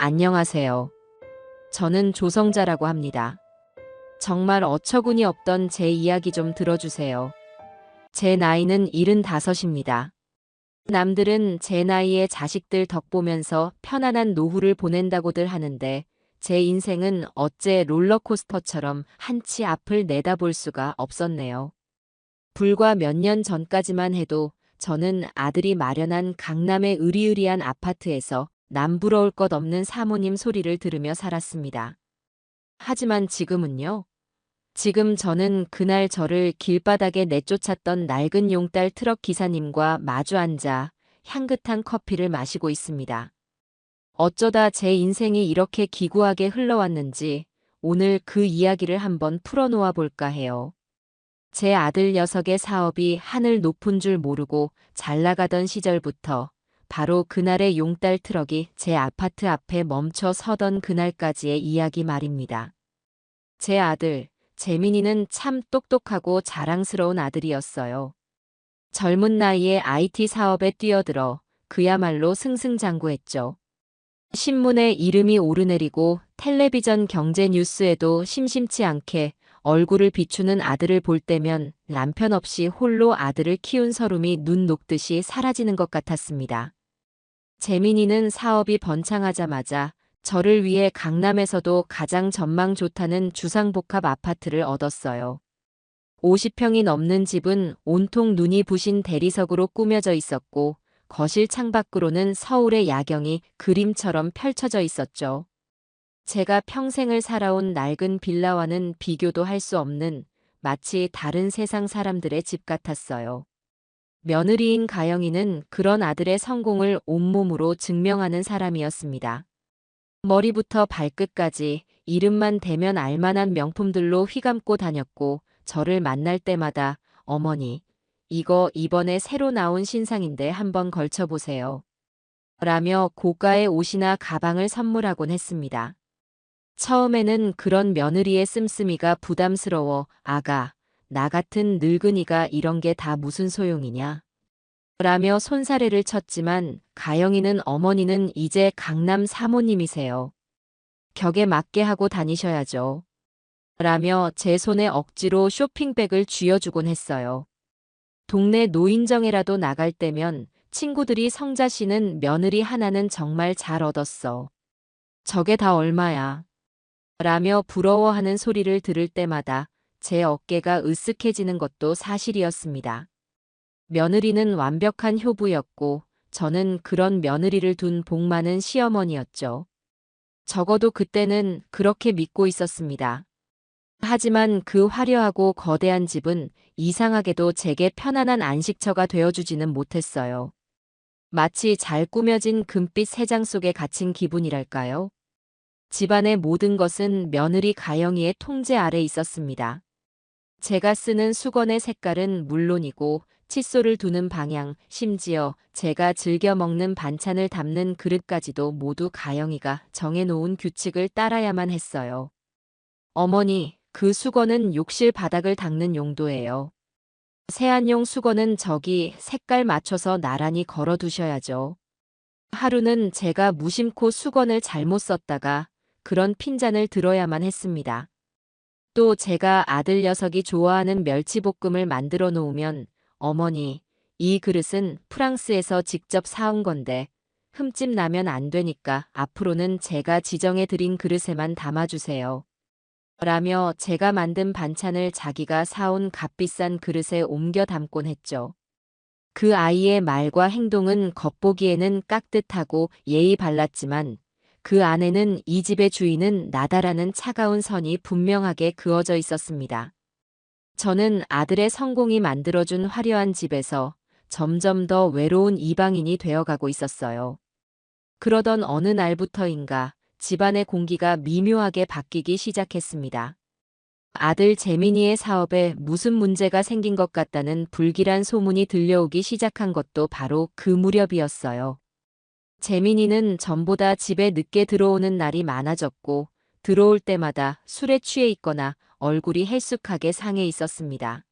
안녕하세요. 저는 조성자라고 합니다. 정말 어처구니 없던 제 이야기 좀 들어주세요. 제 나이는 75입니다. 남들은 제 나이에 자식들 덕 보면서 편안한 노후를 보낸다고들 하는데 제 인생은 어째 롤러코스터처럼 한치 앞을 내다볼 수가 없었네요. 불과 몇 년 전까지만 해도 저는 아들이 마련한 강남의 으리으리한 아파트에서 남부러울 것 없는 사모님 소리를 들으며 살았습니다. 하지만 지금은요? 지금 저는 그날 저를 길바닥에 내쫓았던 낡은 용달 트럭 기사님과 마주 앉아 향긋한 커피를 마시고 있습니다. 어쩌다 제 인생이 이렇게 기구하게 흘러왔는지 오늘 그 이야기를 한번 풀어놓아 볼까 해요. 제 아들 녀석의 사업이 하늘 높은 줄 모르고 잘 나가던 시절부터 바로 그날의 용달 트럭이 제 아파트 앞에 멈춰 서던 그날까지의 이야기 말입니다. 제 아들, 재민이는 참 똑똑하고 자랑스러운 아들이었어요. 젊은 나이에 IT 사업에 뛰어들어 그야말로 승승장구했죠. 신문에 이름이 오르내리고 텔레비전 경제 뉴스에도 심심치 않게 얼굴을 비추는 아들을 볼 때면 남편 없이 홀로 아들을 키운 서름이 눈 녹듯이 사라지는 것 같았습니다. 재민이는 사업이 번창하자마자 저를 위해 강남에서도 가장 전망 좋다는 주상복합 아파트를 얻었어요. 50평이 넘는 집은 온통 눈이 부신 대리석으로 꾸며져 있었고 거실 창밖으로는 서울의 야경이 그림처럼 펼쳐져 있었죠. 제가 평생을 살아온 낡은 빌라와는 비교도 할 수 없는 마치 다른 세상 사람들의 집 같았어요. 며느리인 가영이는 그런 아들의 성공을 온몸으로 증명하는 사람이었습니다. 머리부터 발끝까지 이름만 대면 알만한 명품들로 휘감고 다녔고 저를 만날 때마다 어머니, 이거 이번에 새로 나온 신상인데 한번 걸쳐보세요. 라며 고가의 옷이나 가방을 선물하곤 했습니다. 처음에는 그런 며느리의 씀씀이가 부담스러워 아가, 나 같은 늙은이가 이런 게 다 무슨 소용이냐. 라며 손사래를 쳤지만 가영이는 어머니는 이제 강남 사모님이세요. 격에 맞게 하고 다니셔야죠. 라며 제 손에 억지로 쇼핑백을 쥐어주곤 했어요. 동네 노인정에라도 나갈 때면 친구들이 성자 씨는 며느리 하나는 정말 잘 얻었어. 저게 다 얼마야. 라며 부러워하는 소리를 들을 때마다 제 어깨가 으쓱해지는 것도 사실이었습니다. 며느리는 완벽한 효부였고 저는 그런 며느리를 둔 복 많은 시어머니였죠. 적어도 그때는 그렇게 믿고 있었습니다. 하지만 그 화려하고 거대한 집은 이상하게도 제게 편안한 안식처가 되어주지는 못했어요. 마치 잘 꾸며진 금빛 새장 속에 갇힌 기분이랄까요? 집안의 모든 것은 며느리 가영이의 통제 아래 있었습니다. 제가 쓰는 수건의 색깔은 물론이고 칫솔을 두는 방향, 심지어 제가 즐겨 먹는 반찬을 담는 그릇까지도 모두 가영이가 정해놓은 규칙을 따라야만 했어요. 어머니, 그 수건은 욕실 바닥을 닦는 용도예요. 세안용 수건은 저기 색깔 맞춰서 나란히 걸어두셔야죠. 하루는 제가 무심코 수건을 잘못 썼다가 그런 핀잔을 들어야만 했습니다. 또 제가 아들 녀석이 좋아하는 멸치볶음을 만들어 놓으면 어머니, 이 그릇은 프랑스에서 직접 사온 건데 흠집 나면 안 되니까 앞으로는 제가 지정해 드린 그릇에만 담아주세요. 라며 제가 만든 반찬을 자기가 사온 값비싼 그릇에 옮겨 담곤 했죠. 그 아이의 말과 행동은 겉보기에는 깍듯하고 예의 발랐지만 그 안에는 이 집의 주인은 나다라는 차가운 선이 분명하게 그어져 있었습니다. 저는 아들의 성공이 만들어준 화려한 집에서 점점 더 외로운 이방인이 되어가고 있었어요. 그러던 어느 날부터인가 집안의 공기가 미묘하게 바뀌기 시작했습니다. 아들 재민이의 사업에 무슨 문제가 생긴 것 같다는 불길한 소문이 들려오기 시작한 것도 바로 그 무렵이었어요. 재민이는 전보다 집에 늦게 들어오는 날이 많아졌고 들어올 때마다 술에 취해 있거나 얼굴이 해숙하게 상해 있었습니다.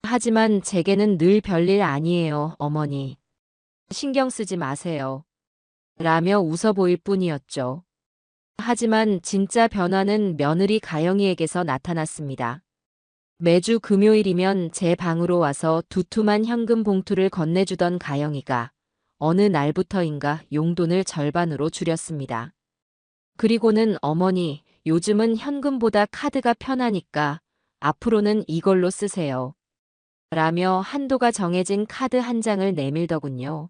하지만 제게는 늘 별일 아니에요, 어머니. 신경 쓰지 마세요. 라며 웃어 보일 뿐이었죠. 하지만 진짜 변화는 며느리 가영이에게서 나타났습니다. 매주 금요일이면 제 방으로 와서 두툼한 현금 봉투를 건네주던 가영이가 어느 날부터인가 용돈을 절반으로 줄였습니다. 그리고는 어머니, 요즘은 현금보다 카드가 편하니까 앞으로는 이걸로 쓰세요. 라며 한도가 정해진 카드 한 장을 내밀더군요.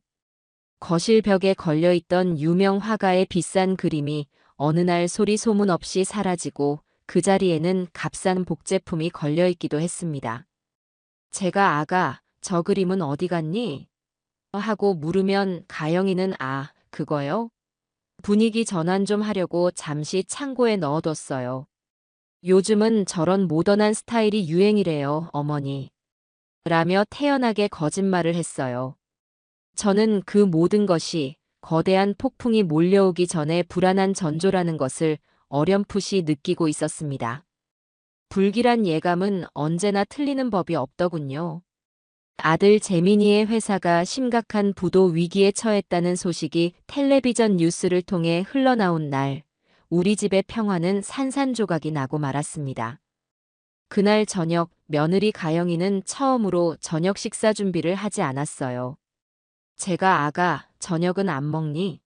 거실 벽에 걸려있던 유명 화가의 비싼 그림이 어느 날 소리 소문 없이 사라지고 그 자리에는 값싼 복제품이 걸려있기도 했습니다. 제가 아가, 저 그림은 어디 갔니? 하고 물으면 가영이는 그거요? 분위기 전환 좀 하려고 잠시 창고에 넣어뒀어요. 요즘은 저런 모던한 스타일이 유행이래요, 어머니. 라며 태연하게 거짓말을 했어요. 저는 그 모든 것이 거대한 폭풍이 몰려오기 전에 불안한 전조라는 것을 어렴풋이 느끼고 있었습니다. 불길한 예감은 언제나 틀리는 법이 없더군요. 아들 재민이의 회사가 심각한 부도 위기에 처했다는 소식이 텔레비전 뉴스를 통해 흘러나온 날, 우리 집의 평화는 산산조각이 나고 말았습니다. 그날 저녁 며느리 가영이는 처음으로 저녁 식사 준비를 하지 않았어요. 제가 아가, 저녁은 안 먹니?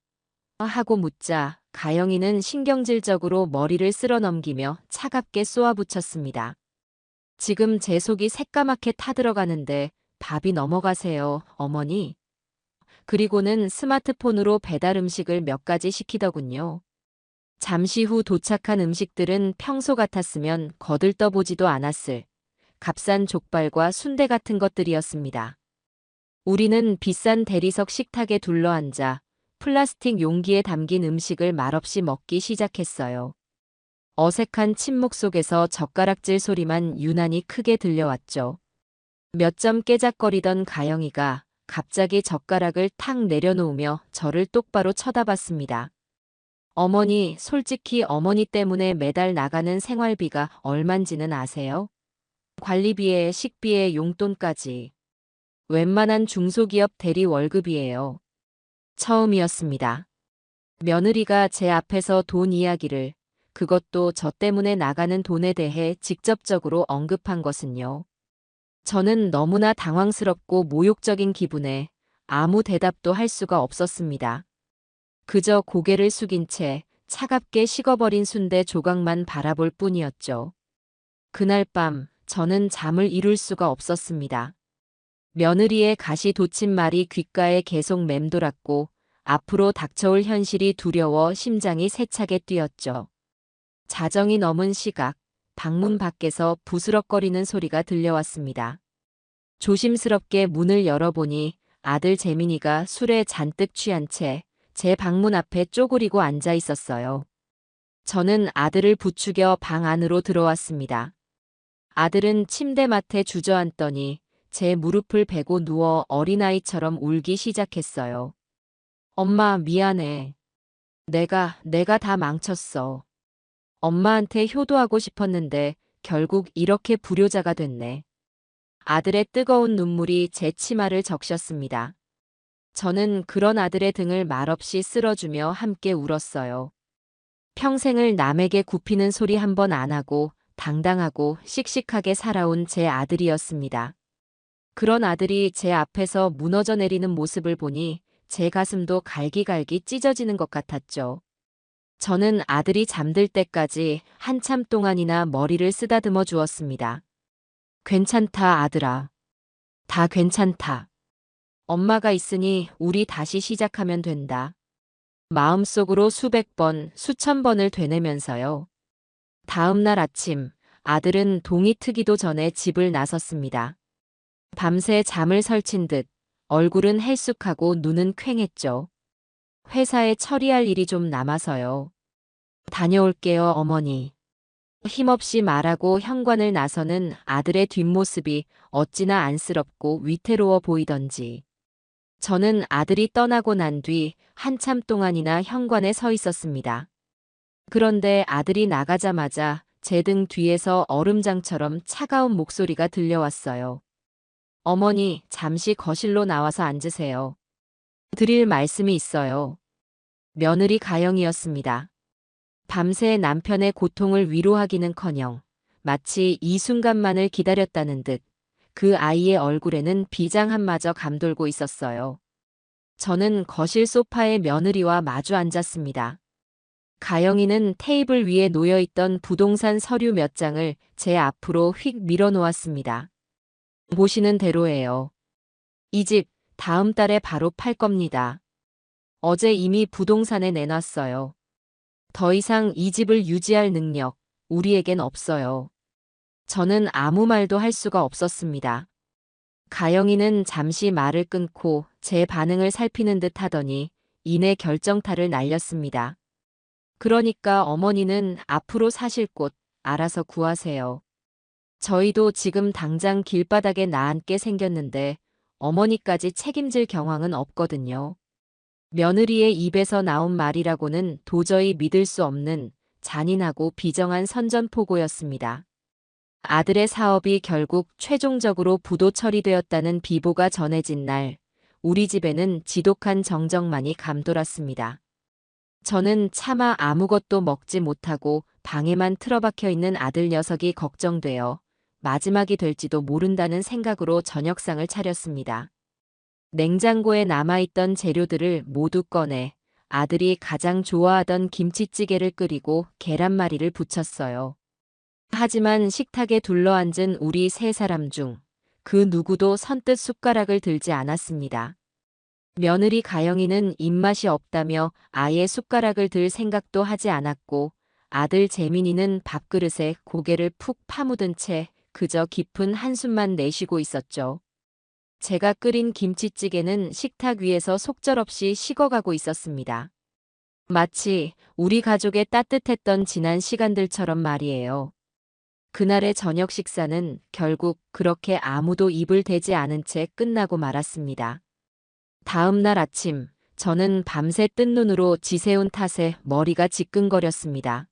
하고 묻자 가영이는 신경질적으로 머리를 쓸어 넘기며 차갑게 쏘아붙였습니다. 지금 제 속이 새까맣게 타들어가는데 밥이 넘어가세요, 어머니. 그리고는 스마트폰으로 배달 음식을 몇 가지 시키더군요. 잠시 후 도착한 음식들은 평소 같았으면 거들떠보지도 않았을 값싼 족발과 순대 같은 것들이었습니다. 우리는 비싼 대리석 식탁에 둘러앉아 플라스틱 용기에 담긴 음식을 말없이 먹기 시작했어요. 어색한 침묵 속에서 젓가락질 소리만 유난히 크게 들려왔죠. 몇 점 깨작거리던 가영이가 갑자기 젓가락을 탁 내려놓으며 저를 똑바로 쳐다봤습니다. 어머니, 솔직히 어머니 때문에 매달 나가는 생활비가 얼만지는 아세요? 관리비에 식비에 용돈까지. 웬만한 중소기업 대리 월급이에요. 처음이었습니다. 며느리가 제 앞에서 돈 이야기를, 그것도 저 때문에 나가는 돈에 대해 직접적으로 언급한 것은요. 저는 너무나 당황스럽고 모욕적인 기분에 아무 대답도 할 수가 없었습니다. 그저 고개를 숙인 채 차갑게 식어버린 순대 조각만 바라볼 뿐이었죠. 그날 밤 저는 잠을 이룰 수가 없었습니다. 며느리의 가시 돋친 말이 귓가에 계속 맴돌았고 앞으로 닥쳐올 현실이 두려워 심장이 세차게 뛰었죠. 자정이 넘은 시각, 방문 밖에서 부스럭거리는 소리가 들려왔습니다. 조심스럽게 문을 열어보니 아들 재민이가 술에 잔뜩 취한 채 제 방문 앞에 쪼그리고 앉아 있었어요. 저는 아들을 부추겨 방 안으로 들어왔습니다. 아들은 침대맡에 주저앉더니 제 무릎을 베고 누워 어린아이처럼 울기 시작했어요. 엄마, 미안해. 내가 다 망쳤어. 엄마한테 효도하고 싶었는데 결국 이렇게 불효자가 됐네. 아들의 뜨거운 눈물이 제 치마를 적셨습니다. 저는 그런 아들의 등을 말없이 쓸어주며 함께 울었어요. 평생을 남에게 굽히는 소리 한 번 안 하고 당당하고 씩씩하게 살아온 제 아들이었습니다. 그런 아들이 제 앞에서 무너져 내리는 모습을 보니 제 가슴도 갈기갈기 찢어지는 것 같았죠. 저는 아들이 잠들 때까지 한참 동안이나 머리를 쓰다듬어 주었습니다. 괜찮다, 아들아. 다 괜찮다. 엄마가 있으니 우리 다시 시작하면 된다. 마음속으로 수백 번, 수천 번을 되뇌면서요. 다음 날 아침, 아들은 동이 트기도 전에 집을 나섰습니다. 밤새 잠을 설친 듯 얼굴은 헬쑥하고 눈은 퀭했죠. 회사에 처리할 일이 좀 남아서요. 다녀올게요, 어머니. 힘없이 말하고 현관을 나서는 아들의 뒷모습이 어찌나 안쓰럽고 위태로워 보이던지. 저는 아들이 떠나고 난 뒤 한참 동안이나 현관에 서 있었습니다. 그런데 아들이 나가자마자 제 등 뒤에서 얼음장처럼 차가운 목소리가 들려왔어요. 어머니, 잠시 거실로 나와서 앉으세요. 드릴 말씀이 있어요. 며느리 가영이었습니다. 밤새 남편의 고통을 위로하기는커녕 마치 이 순간만을 기다렸다는 듯 그 아이의 얼굴에는 비장함마저 감돌고 있었어요. 저는 거실 소파에 며느리와 마주 앉았습니다. 가영이는 테이블 위에 놓여있던 부동산 서류 몇 장을 제 앞으로 휙 밀어놓았습니다. 보시는 대로예요. 이 집 다음 달에 바로 팔 겁니다. 어제 이미 부동산에 내놨어요. 더 이상 이 집을 유지할 능력, 우리에겐 없어요. 저는 아무 말도 할 수가 없었습니다. 가영이는 잠시 말을 끊고 제 반응을 살피는 듯 하더니 이내 결정타를 날렸습니다. 그러니까 어머니는 앞으로 사실 곳 알아서 구하세요. 저희도 지금 당장 길바닥에 나앉게 생겼는데 어머니까지 책임질 경황은 없거든요. 며느리의 입에서 나온 말이라고는 도저히 믿을 수 없는 잔인하고 비정한 선전포고였습니다. 아들의 사업이 결국 최종적으로 부도 처리되었다는 비보가 전해진 날, 우리 집에는 지독한 정적만이 감돌았습니다. 저는 차마 아무것도 먹지 못하고 방에만 틀어박혀 있는 아들 녀석이 걱정되어 마지막이 될지도 모른다는 생각으로 저녁상을 차렸습니다. 냉장고에 남아있던 재료들을 모두 꺼내 아들이 가장 좋아하던 김치찌개를 끓이고 계란말이를 부쳤어요. 하지만 식탁에 둘러앉은 우리 세 사람 중 그 누구도 선뜻 숟가락을 들지 않았습니다. 며느리 가영이는 입맛이 없다며 아예 숟가락을 들 생각도 하지 않았고 아들 재민이는 밥그릇에 고개를 푹 파묻은 채 그저 깊은 한숨만 내쉬고 있었죠. 제가 끓인 김치찌개는 식탁 위에서 속절없이 식어가고 있었습니다. 마치 우리 가족의 따뜻했던 지난 시간들처럼 말이에요. 그날의 저녁 식사는 결국 그렇게 아무도 입을 대지 않은 채 끝나고 말았습니다. 다음 날 아침, 저는 밤새 뜬 눈으로 지새운 탓에 머리가 지끈거렸습니다.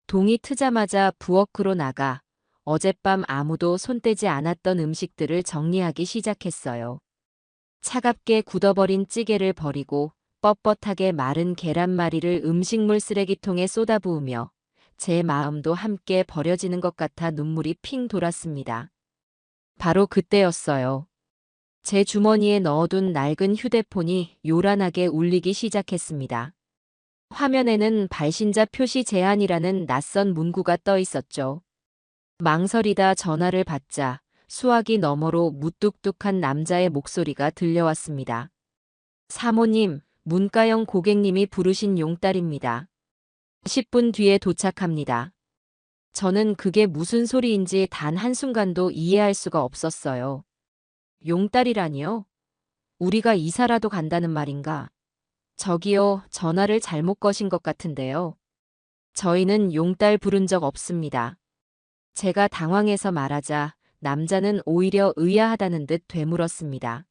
동이 트자마자 부엌으로 나가 어젯밤 아무도 손대지 않았던 음식들을 정리하기 시작했어요. 차갑게 굳어버린 찌개를 버리고 뻣뻣하게 마른 계란말이를 음식물 쓰레기통에 쏟아부으며 제 마음도 함께 버려지는 것 같아 눈물이 핑 돌았습니다. 바로 그때였어요. 제 주머니에 넣어둔 낡은 휴대폰이 요란하게 울리기 시작했습니다. 화면에는 발신자 표시 제한이라는 낯선 문구가 떠 있었죠. 망설이다 전화를 받자 수화기 너머로 무뚝뚝한 남자의 목소리가 들려왔습니다. 사모님, 문가영 고객님이 부르신 용딸입니다. 10분 뒤에 도착합니다. 저는 그게 무슨 소리인지 단 한순간도 이해할 수가 없었어요. 용딸이라니요? 우리가 이사라도 간다는 말인가? 저기요, 전화를 잘못 거신 것 같은데요. 저희는 용딸 부른 적 없습니다. 제가 당황해서 말하자 남자는 오히려 의아하다는 듯 되물었습니다.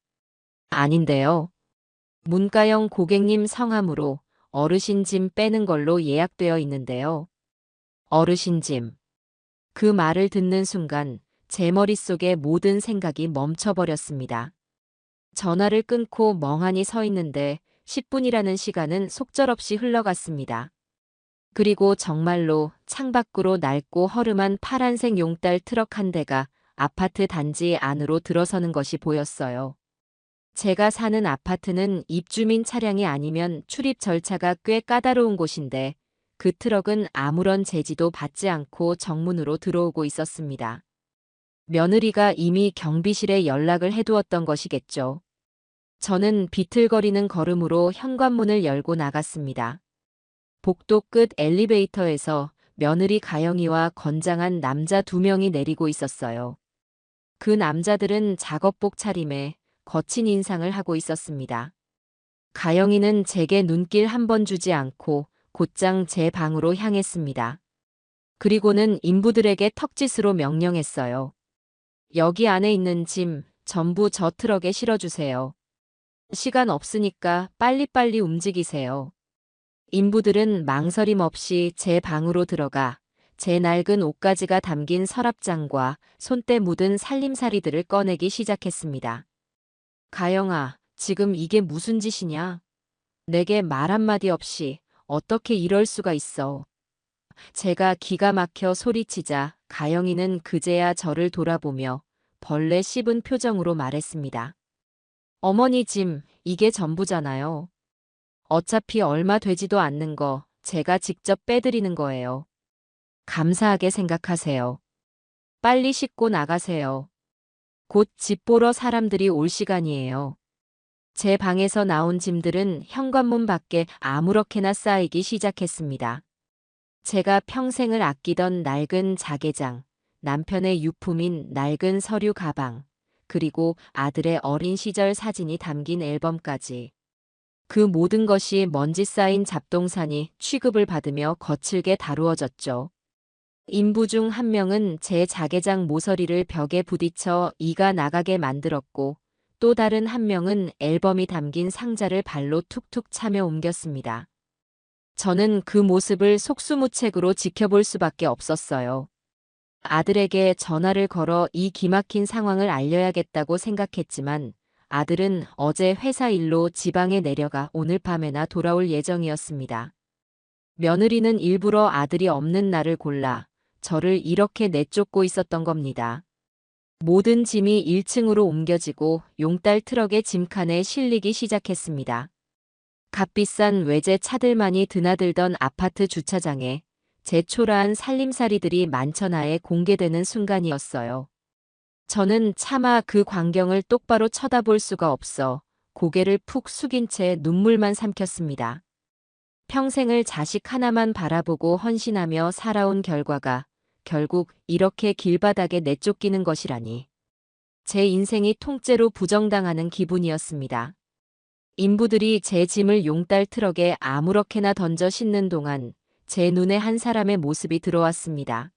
아닌데요. 문가영 고객님 성함으로 어르신 짐 빼는 걸로 예약되어 있는데요. 어르신 짐. 그 말을 듣는 순간 제 머릿속의 모든 생각이 멈춰버렸습니다. 전화를 끊고 멍하니 서 있는데 10분이라는 시간은 속절없이 흘러갔습니다. 그리고 정말로 창밖으로 낡고 허름한 파란색 용딸 트럭 한 대가 아파트 단지 안으로 들어서는 것이 보였어요. 제가 사는 아파트는 입주민 차량이 아니면 출입 절차가 꽤 까다로운 곳인데 그 트럭은 아무런 제지도 받지 않고 정문으로 들어오고 있었습니다. 며느리가 이미 경비실에 연락을 해두었던 것이겠죠. 저는 비틀거리는 걸음으로 현관문을 열고 나갔습니다. 복도 끝 엘리베이터에서 며느리 가영이와 건장한 남자 2명이 내리고 있었어요. 그 남자들은 작업복 차림에 거친 인상을 하고 있었습니다. 가영이는 제게 눈길 한 번 주지 않고 곧장 제 방으로 향했습니다. 그리고는 인부들에게 턱짓으로 명령했어요. 여기 안에 있는 짐 전부 저 트럭에 실어주세요. 시간 없으니까 빨리빨리 움직이세요. 인부들은 망설임 없이 제 방으로 들어가 제 낡은 옷가지가 담긴 서랍장과 손때 묻은 살림살이들을 꺼내기 시작했습니다. 가영아, 지금 이게 무슨 짓이냐? 내게 말 한마디 없이 어떻게 이럴 수가 있어. 제가 기가 막혀 소리치자 가영이는 그제야 저를 돌아보며 벌레 씹은 표정으로 말했습니다. 어머니 짐, 이게 전부잖아요. 어차피 얼마 되지도 않는 거 제가 직접 빼드리는 거예요. 감사하게 생각하세요. 빨리 씻고 나가세요. 곧 집 보러 사람들이 올 시간이에요. 제 방에서 나온 짐들은 현관문 밖에 아무렇게나 쌓이기 시작했습니다. 제가 평생을 아끼던 낡은 자개장, 남편의 유품인 낡은 서류 가방, 그리고 아들의 어린 시절 사진이 담긴 앨범까지. 그 모든 것이 먼지 쌓인 잡동사니 취급을 받으며 거칠게 다루어졌죠. 인부 중 한 명은 제 자개장 모서리를 벽에 부딪혀 이가 나가게 만들었고, 또 다른 한 명은 앨범이 담긴 상자를 발로 툭툭 차며 옮겼습니다. 저는 그 모습을 속수무책으로 지켜볼 수밖에 없었어요. 아들에게 전화를 걸어 이 기막힌 상황을 알려야겠다고 생각했지만 아들은 어제 회사 일로 지방에 내려가 오늘 밤에나 돌아올 예정이었습니다. 며느리는 일부러 아들이 없는 날을 골라 저를 이렇게 내쫓고 있었던 겁니다. 모든 짐이 1층으로 옮겨지고 용달 트럭의 짐칸에 실리기 시작했습니다. 값비싼 외제 차들만이 드나들던 아파트 주차장에 제 초라한 살림살이들이 만천하에 공개되는 순간이었어요. 저는 차마 그 광경을 똑바로 쳐다볼 수가 없어 고개를 푹 숙인 채 눈물만 삼켰습니다. 평생을 자식 하나만 바라보고 헌신하며 살아온 결과가 결국 이렇게 길바닥에 내쫓기는 것이라니. 제 인생이 통째로 부정당하는 기분이었습니다. 인부들이 제 짐을 용달 트럭에 아무렇게나 던져 싣는 동안 제 눈에 한 사람의 모습이 들어왔습니다.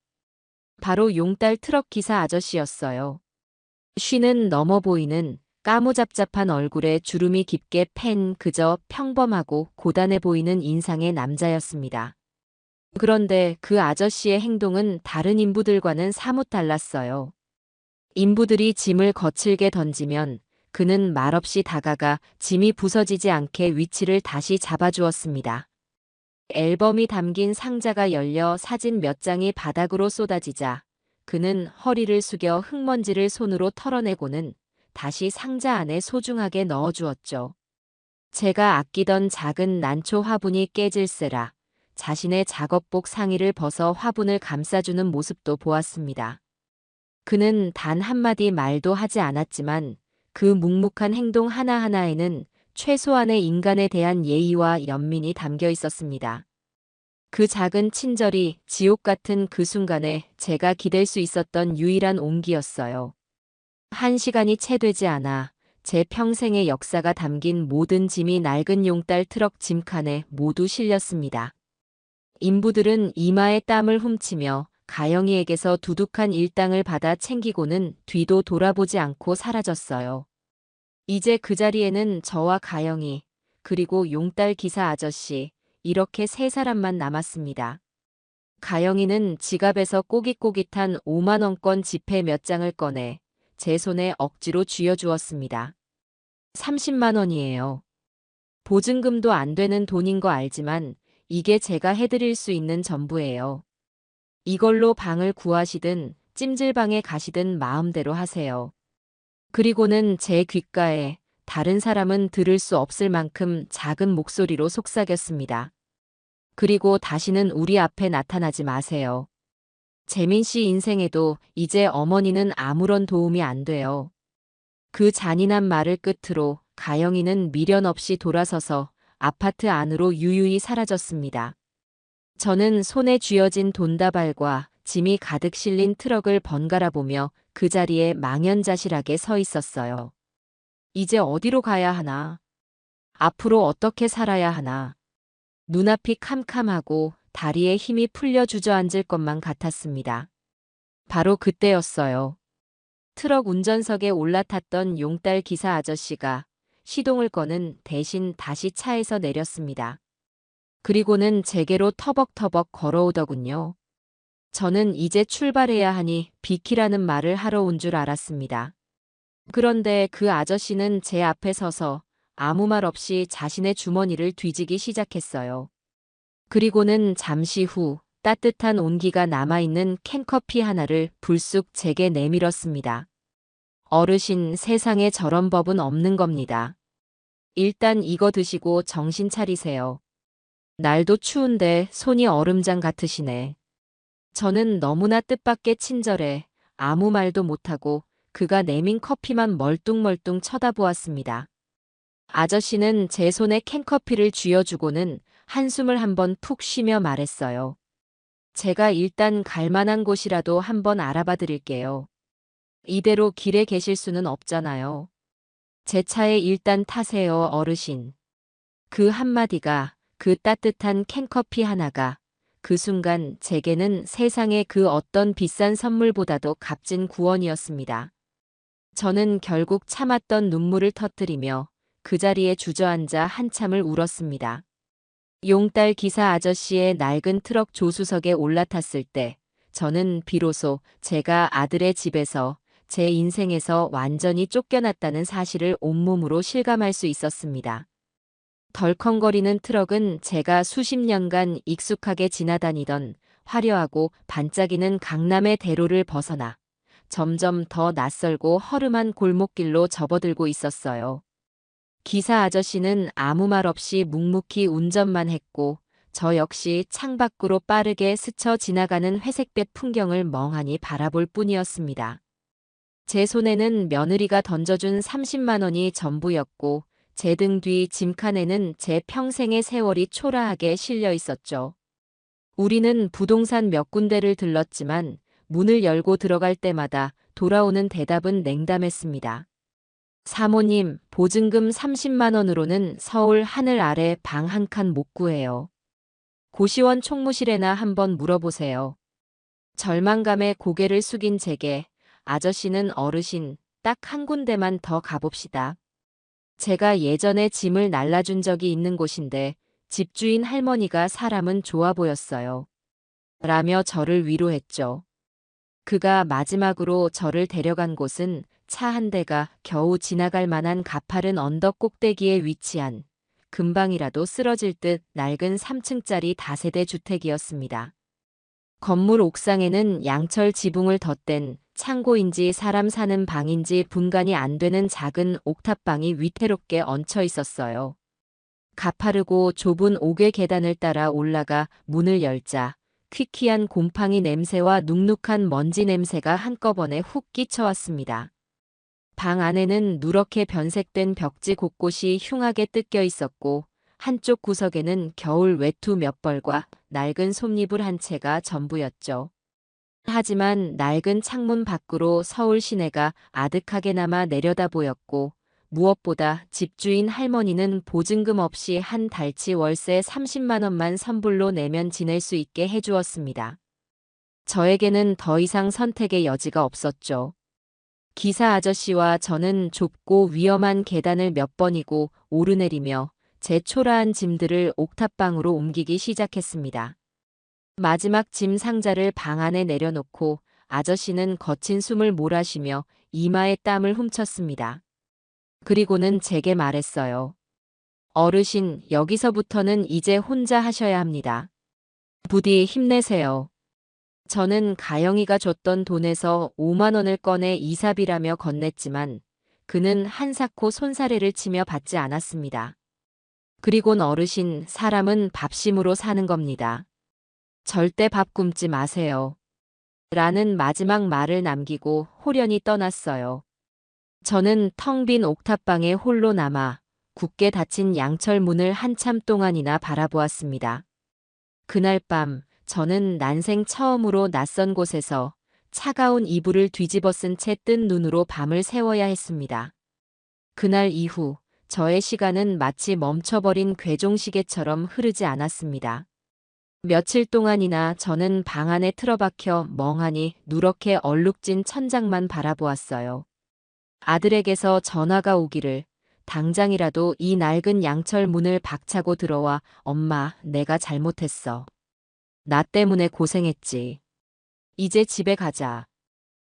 바로 용달 트럭 기사 아저씨였어요. 쉬는 넘어 보이는 까무잡잡한 얼굴에 주름이 깊게 팬 그저 평범하고 고단해 보이는 인상의 남자였습니다. 그런데 그 아저씨의 행동은 다른 인부들과는 사뭇 달랐어요. 인부들이 짐을 거칠게 던지면 그는 말없이 다가가 짐이 부서지지 않게 위치를 다시 잡아주었습니다. 앨범이 담긴 상자가 열려 사진 몇 장이 바닥으로 쏟아지자 그는 허리를 숙여 흙먼지를 손으로 털어내고는 다시 상자 안에 소중하게 넣어주었죠. 제가 아끼던 작은 난초 화분이 깨질세라 자신의 작업복 상의를 벗어 화분을 감싸주는 모습도 보았습니다. 그는 단 한마디 말도 하지 않았지만 그 묵묵한 행동 하나하나에는 최소한의 인간에 대한 예의와 연민이 담겨 있었습니다. 그 작은 친절이 지옥 같은 그 순간에 제가 기댈 수 있었던 유일한 온기였어요. 1시간이 채 되지 않아 제 평생의 역사가 담긴 모든 짐이 낡은 용달 트럭 짐칸에 모두 실렸습니다. 인부들은 이마에 땀을 훔치며 가영이에게서 두둑한 일당을 받아 챙기고는 뒤도 돌아보지 않고 사라졌어요. 이제 그 자리에는 저와 가영이, 그리고 용달 기사 아저씨, 이렇게 세 사람만 남았습니다. 가영이는 지갑에서 꼬깃꼬깃한 5만원권 지폐 몇 장을 꺼내 제 손에 억지로 쥐어주었습니다. 30만원이에요. 보증금도 안 되는 돈인 거 알지만 이게 제가 해드릴 수 있는 전부예요. 이걸로 방을 구하시든 찜질방에 가시든 마음대로 하세요. 그리고는 제 귓가에 다른 사람은 들을 수 없을 만큼 작은 목소리로 속삭였습니다. 그리고 다시는 우리 앞에 나타나지 마세요. 재민 씨 인생에도 이제 어머니는 아무런 도움이 안 돼요. 그 잔인한 말을 끝으로 가영이는 미련 없이 돌아서서 아파트 안으로 유유히 사라졌습니다. 저는 손에 쥐어진 돈다발과 짐이 가득 실린 트럭을 번갈아 보며 그 자리에 망연자실하게 서 있었어요. 이제 어디로 가야 하나? 앞으로 어떻게 살아야 하나? 눈앞이 캄캄하고 다리에 힘이 풀려 주저앉을 것만 같았습니다. 바로 그때였어요. 트럭 운전석에 올라탔던 용달 기사 아저씨가 시동을 거는 대신 다시 차에서 내렸습니다. 그리고는 제게로 터벅터벅 걸어오더군요. 저는 이제 출발해야 하니 비키라는 말을 하러 온 줄 알았습니다. 그런데 그 아저씨는 제 앞에 서서 아무 말 없이 자신의 주머니를 뒤지기 시작했어요. 그리고는 잠시 후 따뜻한 온기가 남아있는 캔커피 하나를 불쑥 제게 내밀었습니다. 어르신, 세상에 저런 법은 없는 겁니다. 일단 이거 드시고 정신 차리세요. 날도 추운데 손이 얼음장 같으시네. 저는 너무나 뜻밖의 친절해 아무 말도 못하고 그가 내민 커피만 멀뚱멀뚱 쳐다보았습니다. 아저씨는 제 손에 캔커피를 쥐어주고는 한숨을 한번 푹 쉬며 말했어요. 제가 일단 갈 만한 곳이라도 한번 알아봐 드릴게요. 이대로 길에 계실 수는 없잖아요. 제 차에 일단 타세요, 어르신. 그 한마디가, 그 따뜻한 캔커피 하나가 그 순간 제게는 세상의 그 어떤 비싼 선물보다도 값진 구원이었습니다. 저는 결국 참았던 눈물을 터뜨리며 그 자리에 주저앉아 한참을 울었습니다. 용달 기사 아저씨의 낡은 트럭 조수석에 올라탔을 때 저는 비로소 제가 아들의 집에서 제 인생에서 완전히 쫓겨났다는 사실을 온몸으로 실감할 수 있었습니다. 덜컹거리는 트럭은 제가 수십 년간 익숙하게 지나다니던 화려하고 반짝이는 강남의 대로를 벗어나 점점 더 낯설고 허름한 골목길로 접어들고 있었어요. 기사 아저씨는 아무 말 없이 묵묵히 운전만 했고 저 역시 창밖으로 빠르게 스쳐 지나가는 회색빛 풍경을 멍하니 바라볼 뿐이었습니다. 제 손에는 며느리가 던져준 30만 원이 전부였고 제 등 뒤 짐칸에는 제 평생의 세월이 초라하게 실려 있었죠. 우리는 부동산 몇 군데를 들렀지만 문을 열고 들어갈 때마다 돌아오는 대답은 냉담했습니다. 사모님, 보증금 30만 원으로는 서울 하늘 아래 방 한 칸 못 구해요. 고시원 총무실에나 한번 물어보세요. 절망감에 고개를 숙인 제게 아저씨는 어르신, 딱 한 군데만 더 가봅시다. 제가 예전에 짐을 날라준 적이 있는 곳인데 집주인 할머니가 사람은 좋아 보였어요. 라며 저를 위로했죠. 그가 마지막으로 저를 데려간 곳은 차 한 대가 겨우 지나갈 만한 가파른 언덕 꼭대기에 위치한 금방이라도 쓰러질 듯 낡은 3층짜리 다세대 주택이었습니다. 건물 옥상에는 양철 지붕을 덧댄 창고인지 사람 사는 방인지 분간이 안 되는 작은 옥탑방이 위태롭게 얹혀 있었어요. 가파르고 좁은 옥외 계단을 따라 올라가 문을 열자 퀴퀴한 곰팡이 냄새와 눅눅한 먼지 냄새가 한꺼번에 훅 끼쳐왔습니다. 방 안에는 누렇게 변색된 벽지 곳곳이 흉하게 뜯겨 있었고 한쪽 구석에는 겨울 외투 몇 벌과 낡은 솜니불 한 채가 전부였죠. 하지만 낡은 창문 밖으로 서울 시내가 아득하게나마 내려다 보였고 무엇보다 집주인 할머니는 보증금 없이 한 달치 월세 30만 원만 선불로 내면 지낼 수 있게 해주었습니다. 저에게는 더 이상 선택의 여지가 없었죠. 기사 아저씨와 저는 좁고 위험한 계단을 몇 번이고 오르내리며 제 초라한 짐들을 옥탑방으로 옮기기 시작했습니다. 마지막 짐 상자를 방 안에 내려놓고 아저씨는 거친 숨을 몰아쉬며 이마에 땀을 훔쳤습니다. 그리고는 제게 말했어요. 어르신, 여기서부터는 이제 혼자 하셔야 합니다. 부디 힘내세요. 저는 가영이가 줬던 돈에서 5만 원을 꺼내 이사비라며 건넸지만 그는 한사코 손사래를 치며 받지 않았습니다. 그리곤 어르신, 사람은 밥심으로 사는 겁니다. 절대 밥 굶지 마세요. 라는 마지막 말을 남기고 홀연히 떠났어요. 저는 텅 빈 옥탑방에 홀로 남아 굳게 닫힌 양철 문을 한참 동안이나 바라보았습니다. 그날 밤 저는 난생 처음으로 낯선 곳에서 차가운 이불을 뒤집어 쓴 채 뜬 눈으로 밤을 새워야 했습니다. 그날 이후 저의 시간은 마치 멈춰버린 괴종시계처럼 흐르지 않았습니다. 며칠 동안이나 저는 방 안에 틀어박혀 멍하니 누렇게 얼룩진 천장만 바라보았어요. 아들에게서 전화가 오기를 당장이라도 이 낡은 양철 문을 박차고 들어와 엄마, 내가 잘못했어. 나 때문에 고생했지. 이제 집에 가자.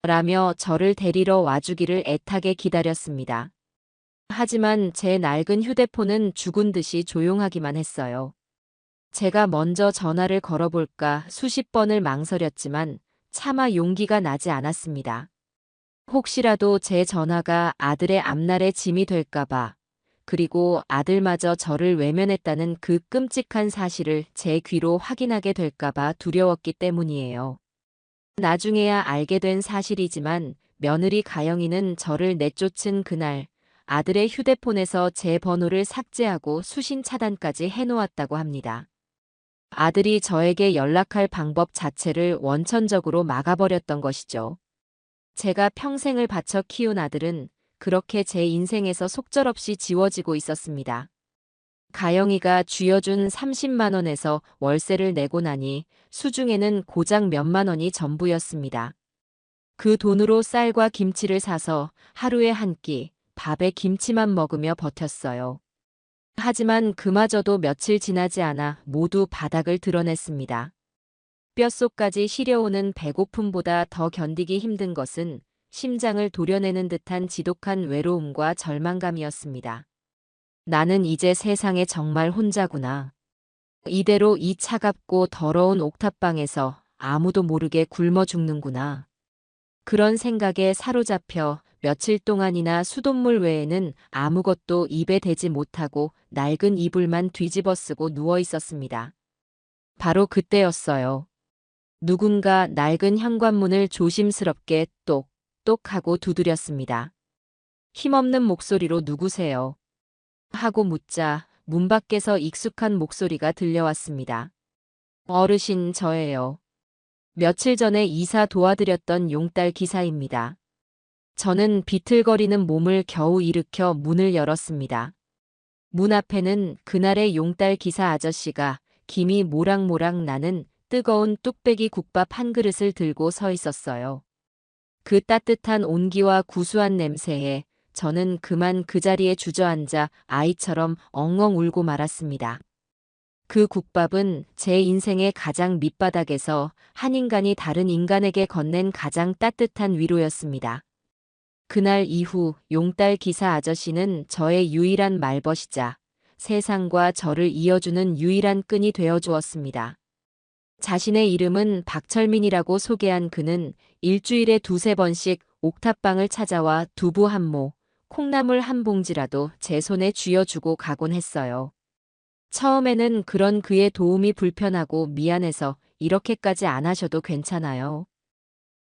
라며 저를 데리러 와주기를 애타게 기다렸습니다. 하지만 제 낡은 휴대폰은 죽은 듯이 조용하기만 했어요. 제가 먼저 전화를 걸어볼까 수십 번을 망설였지만 차마 용기가 나지 않았습니다. 혹시라도 제 전화가 아들의 앞날의 짐이 될까봐, 그리고 아들마저 저를 외면했다는 그 끔찍한 사실을 제 귀로 확인하게 될까봐 두려웠기 때문이에요. 나중에야 알게 된 사실이지만 며느리 가영이는 저를 내쫓은 그날 아들의 휴대폰에서 제 번호를 삭제하고 수신 차단까지 해놓았다고 합니다. 아들이 저에게 연락할 방법 자체를 원천적으로 막아버렸던 것이죠. 제가 평생을 바쳐 키운 아들은 그렇게 제 인생에서 속절없이 지워지고 있었습니다. 가영이가 쥐어준 30만 원에서 월세를 내고 나니 수중에는 고작 몇만 원이 전부였습니다. 그 돈으로 쌀과 김치를 사서 하루에 한 끼, 밥에 김치만 먹으며 버텼어요. 하지만 그마저도 며칠 지나지 않아 모두 바닥을 드러냈습니다. 뼛속까지 시려오는 배고픔보다 더 견디기 힘든 것은 심장을 도려내는 듯한 지독한 외로움과 절망감이었습니다. 나는 이제 세상에 정말 혼자구나. 이대로 이 차갑고 더러운 옥탑방에서 아무도 모르게 굶어 죽는구나. 그런 생각에 사로잡혀 며칠 동안이나 수돗물 외에는 아무것도 입에 대지 못하고 낡은 이불만 뒤집어 쓰고 누워 있었습니다. 바로 그때였어요. 누군가 낡은 현관문을 조심스럽게 똑똑 하고 두드렸습니다. 힘없는 목소리로 누구세요? 하고 묻자 문 밖에서 익숙한 목소리가 들려왔습니다. 어르신 저예요. 며칠 전에 이사 도와드렸던 용딸 기사입니다. 저는 비틀거리는 몸을 겨우 일으켜 문을 열었습니다. 문 앞에는 그날의 용딸 기사 아저씨가 김이 모락모락 나는 뜨거운 뚝배기 국밥 한 그릇을 들고 서 있었어요. 그 따뜻한 온기와 구수한 냄새에 저는 그만 그 자리에 주저앉아 아이처럼 엉엉 울고 말았습니다. 그 국밥은 제 인생의 가장 밑바닥에서 한 인간이 다른 인간에게 건넨 가장 따뜻한 위로였습니다. 그날 이후 용딸 기사 아저씨는 저의 유일한 말벗이자 세상과 저를 이어주는 유일한 끈이 되어 주었습니다. 자신의 이름은 박철민이라고 소개한 그는 일주일에 두세 번씩 옥탑방을 찾아와 두부 한 모, 콩나물 한 봉지라도 제 손에 쥐어주고 가곤 했어요. 처음에는 그런 그의 도움이 불편하고 미안해서 이렇게까지 안 하셔도 괜찮아요.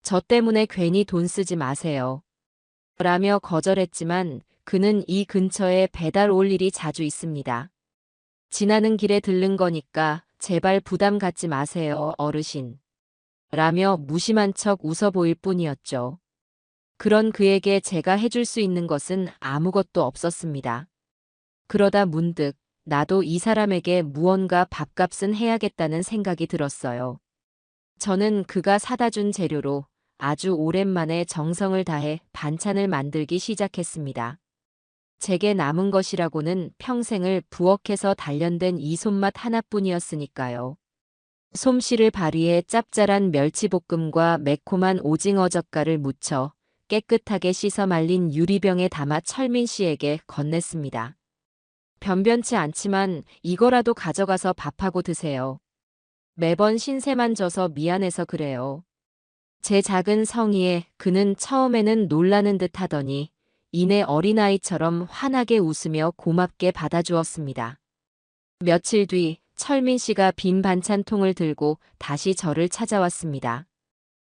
저 때문에 괜히 돈 쓰지 마세요. 라며 거절했지만 그는 이 근처에 배달 올 일이 자주 있습니다. 지나는 길에 들른 거니까 제발 부담 갖지 마세요, 어르신. 라며 무심한 척 웃어 보일 뿐이었죠. 그런 그에게 제가 해줄 수 있는 것은 아무것도 없었습니다. 그러다 문득 나도 이 사람에게 무언가 밥값은 해야겠다는 생각이 들었어요. 저는 그가 사다 준 재료로 아주 오랜만에 정성을 다해 반찬을 만들기 시작했습니다. 제게 남은 것이라고는 평생을 부엌에서 단련된 이 손맛 하나뿐이었으니까요. 솜씨를 발휘해 짭짤한 멸치볶음과 매콤한 오징어 젓갈을 무쳐 깨끗하게 씻어 말린 유리병에 담아 철민 씨에게 건넸습니다. 변변치 않지만 이거라도 가져가서 밥하고 드세요. 매번 신세만 져서 미안해서 그래요. 제 작은 성의에 그는 처음에는 놀라는 듯 하더니 이내 어린아이처럼 환하게 웃으며 고맙게 받아주었습니다. 며칠 뒤 철민 씨가 빈 반찬통을 들고 다시 저를 찾아왔습니다.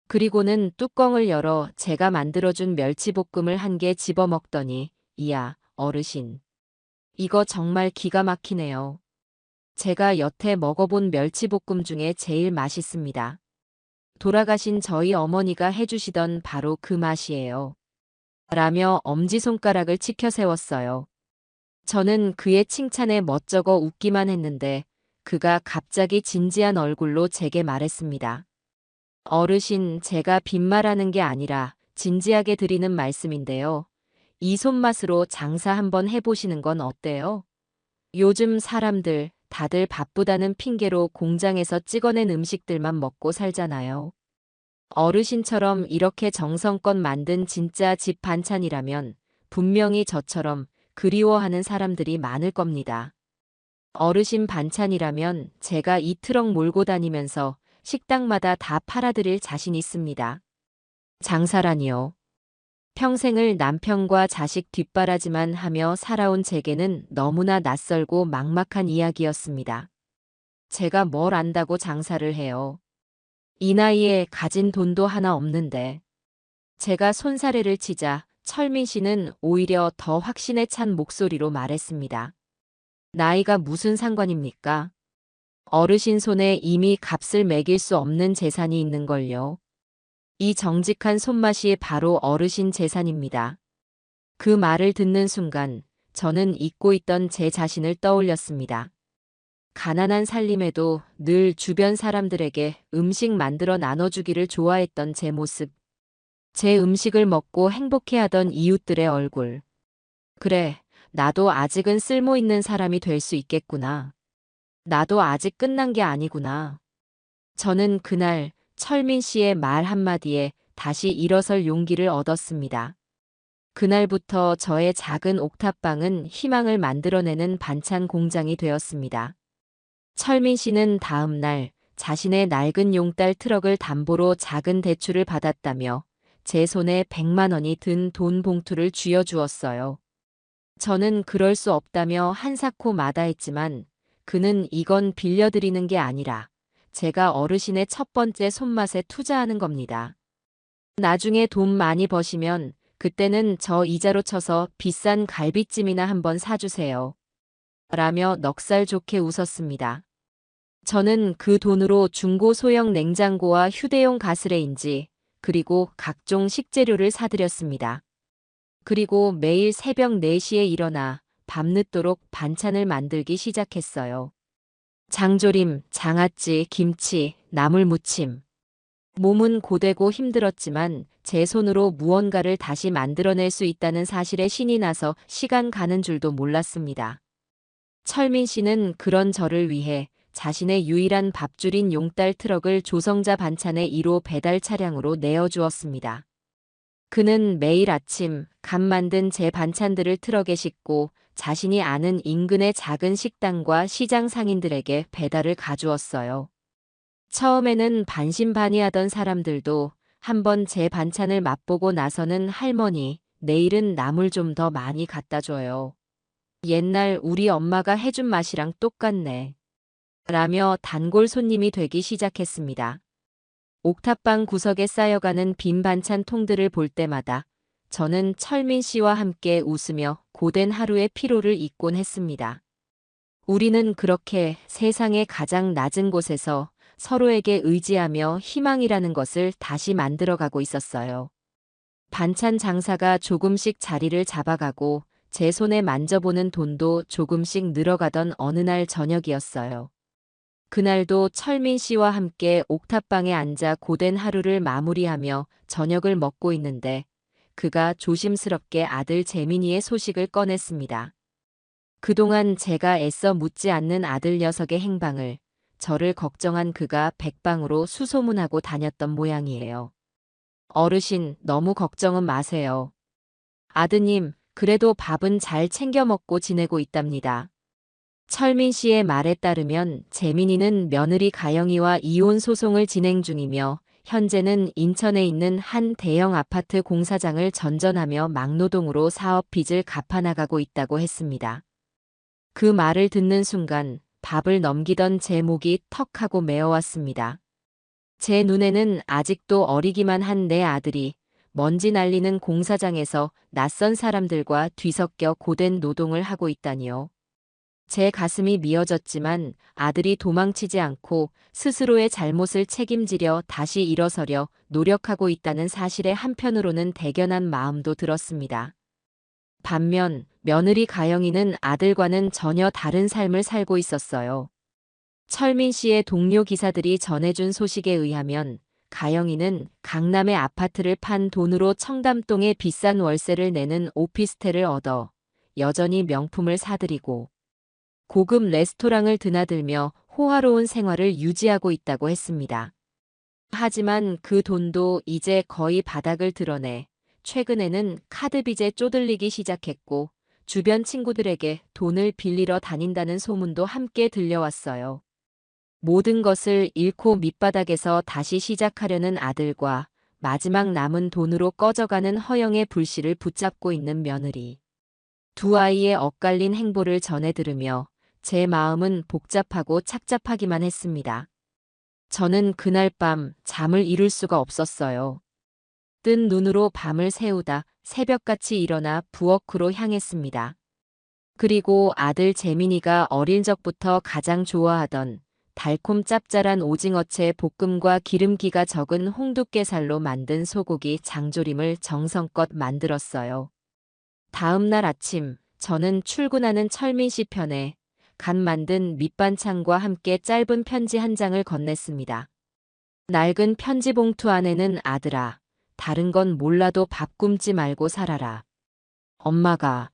그리고는 뚜껑을 열어 제가 만들어준 멸치볶음을 한 개 집어 먹더니 이야, 어르신. 이거 정말 기가 막히네요. 제가 여태 먹어본 멸치볶음 중에 제일 맛있습니다. 돌아가신 저희 어머니가 해주시던 바로 그 맛이에요. 라며 엄지손가락을 치켜 세웠어요. 저는 그의 칭찬에 멋쩍어 웃기만 했는데 그가 갑자기 진지한 얼굴로 제게 말했습니다. 어르신, 제가 빈말하는 게 아니라 진지하게 드리는 말씀인데요. 이 손맛으로 장사 한번 해보시는 건 어때요? 요즘 사람들 다들 바쁘다는 핑계로 공장에서 찍어낸 음식들만 먹고 살잖아요. 어르신처럼 이렇게 정성껏 만든 진짜 집 반찬이라면 분명히 저처럼 그리워하는 사람들이 많을 겁니다. 어르신 반찬이라면 제가 이 트럭 몰고 다니면서 식당마다 다 팔아드릴 자신 있습니다. 장사라니요. 평생을 남편과 자식 뒷바라지만 하며 살아온 제게는 너무나 낯설고 막막한 이야기였습니다. 제가 뭘 안다고 장사를 해요. 이 나이에 가진 돈도 하나 없는데. 제가 손사래를 치자 철민 씨는 오히려 더 확신에 찬 목소리로 말했습니다. 나이가 무슨 상관입니까? 어르신 손에 이미 값을 매길 수 없는 재산이 있는걸요. 이 정직한 손맛이 바로 어르신 재산입니다. 그 말을 듣는 순간 저는 잊고 있던 제 자신을 떠올렸습니다. 가난한 살림에도 늘 주변 사람들에게 음식 만들어 나눠주기를 좋아했던 제 모습. 제 음식을 먹고 행복해하던 이웃들의 얼굴. 그래, 나도 아직은 쓸모 있는 사람이 될 수 있겠구나. 나도 아직 끝난 게 아니구나. 저는 그날 철민 씨의 말 한마디에 다시 일어설 용기를 얻었습니다. 그날부터 저의 작은 옥탑방은 희망을 만들어내는 반찬 공장이 되었습니다. 철민 씨는 다음 날 자신의 낡은 용달 트럭을 담보로 작은 대출을 받았다며 제 손에 100만 원이 든 돈 봉투를 쥐어주었어요. 저는 그럴 수 없다며 한사코 마다했지만 그는 이건 빌려드리는 게 아니라 제가 어르신의 첫 번째 손맛에 투자하는 겁니다. 나중에 돈 많이 버시면 그때는 저 이자로 쳐서 비싼 갈비찜이나 한번 사주세요. 라며 넉살 좋게 웃었습니다. 저는 그 돈으로 중고 소형 냉장고와 휴대용 가스레인지 그리고 각종 식재료를 사들였습니다. 그리고 매일 새벽 4시에 일어나 밤늦도록 반찬을 만들기 시작했어요. 장조림, 장아찌, 김치, 나물무침. 몸은 고되고 힘들었지만 제 손으로 무언가를 다시 만들어낼 수 있다는 사실에 신이 나서 시간 가는 줄도 몰랐습니다. 철민 씨는 그런 저를 위해 자신의 유일한 밥줄인 용달 트럭을 조성자 반찬의 1호 배달 차량으로 내어주었습니다. 그는 매일 아침 갓 만든 제 반찬들을 트럭에 싣고 자신이 아는 인근의 작은 식당과 시장 상인들에게 배달을 가주었어요. 처음에는 반신반의하던 사람들도 한번 제 반찬을 맛보고 나서는 할머니, 내일은 나물 좀 더 많이 갖다 줘요. 옛날 우리 엄마가 해준 맛이랑 똑같네. 라며 단골 손님이 되기 시작했습니다. 옥탑방 구석에 쌓여가는 빈 반찬 통들을 볼 때마다 저는 철민 씨와 함께 웃으며 고된 하루의 피로를 잊곤 했습니다. 우리는 그렇게 세상의 가장 낮은 곳에서 서로에게 의지하며 희망이라는 것을 다시 만들어가고 있었어요. 반찬 장사가 조금씩 자리를 잡아가고 제 손에 만져보는 돈도 조금씩 늘어가던 어느 날 저녁이었어요. 그날도 철민 씨와 함께 옥탑방에 앉아 고된 하루를 마무리하며 저녁을 먹고 있는데 그가 조심스럽게 아들 재민이의 소식을 꺼냈습니다. 그동안 제가 애써 묻지 않는 아들 녀석의 행방을 저를 걱정한 그가 백방으로 수소문하고 다녔던 모양이에요. 어르신, 너무 걱정은 마세요. 아드님, 그래도 밥은 잘 챙겨 먹고 지내고 있답니다. 철민 씨의 말에 따르면 재민이는 며느리 가영이와 이혼 소송을 진행 중이며 현재는 인천에 있는 한 대형 아파트 공사장을 전전하며 막노동으로 사업 빚을 갚아나가고 있다고 했습니다. 그 말을 듣는 순간 밥을 넘기던 제 목이 턱하고 메어왔습니다. 제 눈에는 아직도 어리기만 한 내 아들이 먼지 날리는 공사장에서 낯선 사람들과 뒤섞여 고된 노동을 하고 있다니요. 제 가슴이 미어졌지만 아들이 도망치지 않고 스스로의 잘못을 책임지려 다시 일어서려 노력하고 있다는 사실에 한편으로는 대견한 마음도 들었습니다. 반면 며느리 가영이는 아들과는 전혀 다른 삶을 살고 있었어요. 철민 씨의 동료 기사들이 전해준 소식에 의하면 가영이는 강남의 아파트를 판 돈으로 청담동에 비싼 월세를 내는 오피스텔을 얻어 여전히 명품을 사들이고 고급 레스토랑을 드나들며 호화로운 생활을 유지하고 있다고 했습니다. 하지만 그 돈도 이제 거의 바닥을 드러내 최근에는 카드 빚에 쪼들리기 시작했고 주변 친구들에게 돈을 빌리러 다닌다는 소문도 함께 들려왔어요. 모든 것을 잃고 밑바닥에서 다시 시작하려는 아들과 마지막 남은 돈으로 꺼져가는 허영의 불씨를 붙잡고 있는 며느리. 두 아이의 엇갈린 행보를 전해 들으며 제 마음은 복잡하고 착잡하기만 했습니다. 저는 그날 밤 잠을 이룰 수가 없었어요. 뜬 눈으로 밤을 새우다 새벽같이 일어나 부엌으로 향했습니다. 그리고 아들 재민이가 어릴 적부터 가장 좋아하던 달콤 짭짤한 오징어채 볶음과 기름기가 적은 홍두깨살로 만든 소고기 장조림을 정성껏 만들었어요. 다음 날 아침, 저는 출근하는 철민 씨 편에 간 만든 밑반찬과 함께 짧은 편지 한 장을 건넸습니다. 낡은 편지 봉투 안에는 아들아, 다른 건 몰라도 밥 굶지 말고 살아라. 엄마가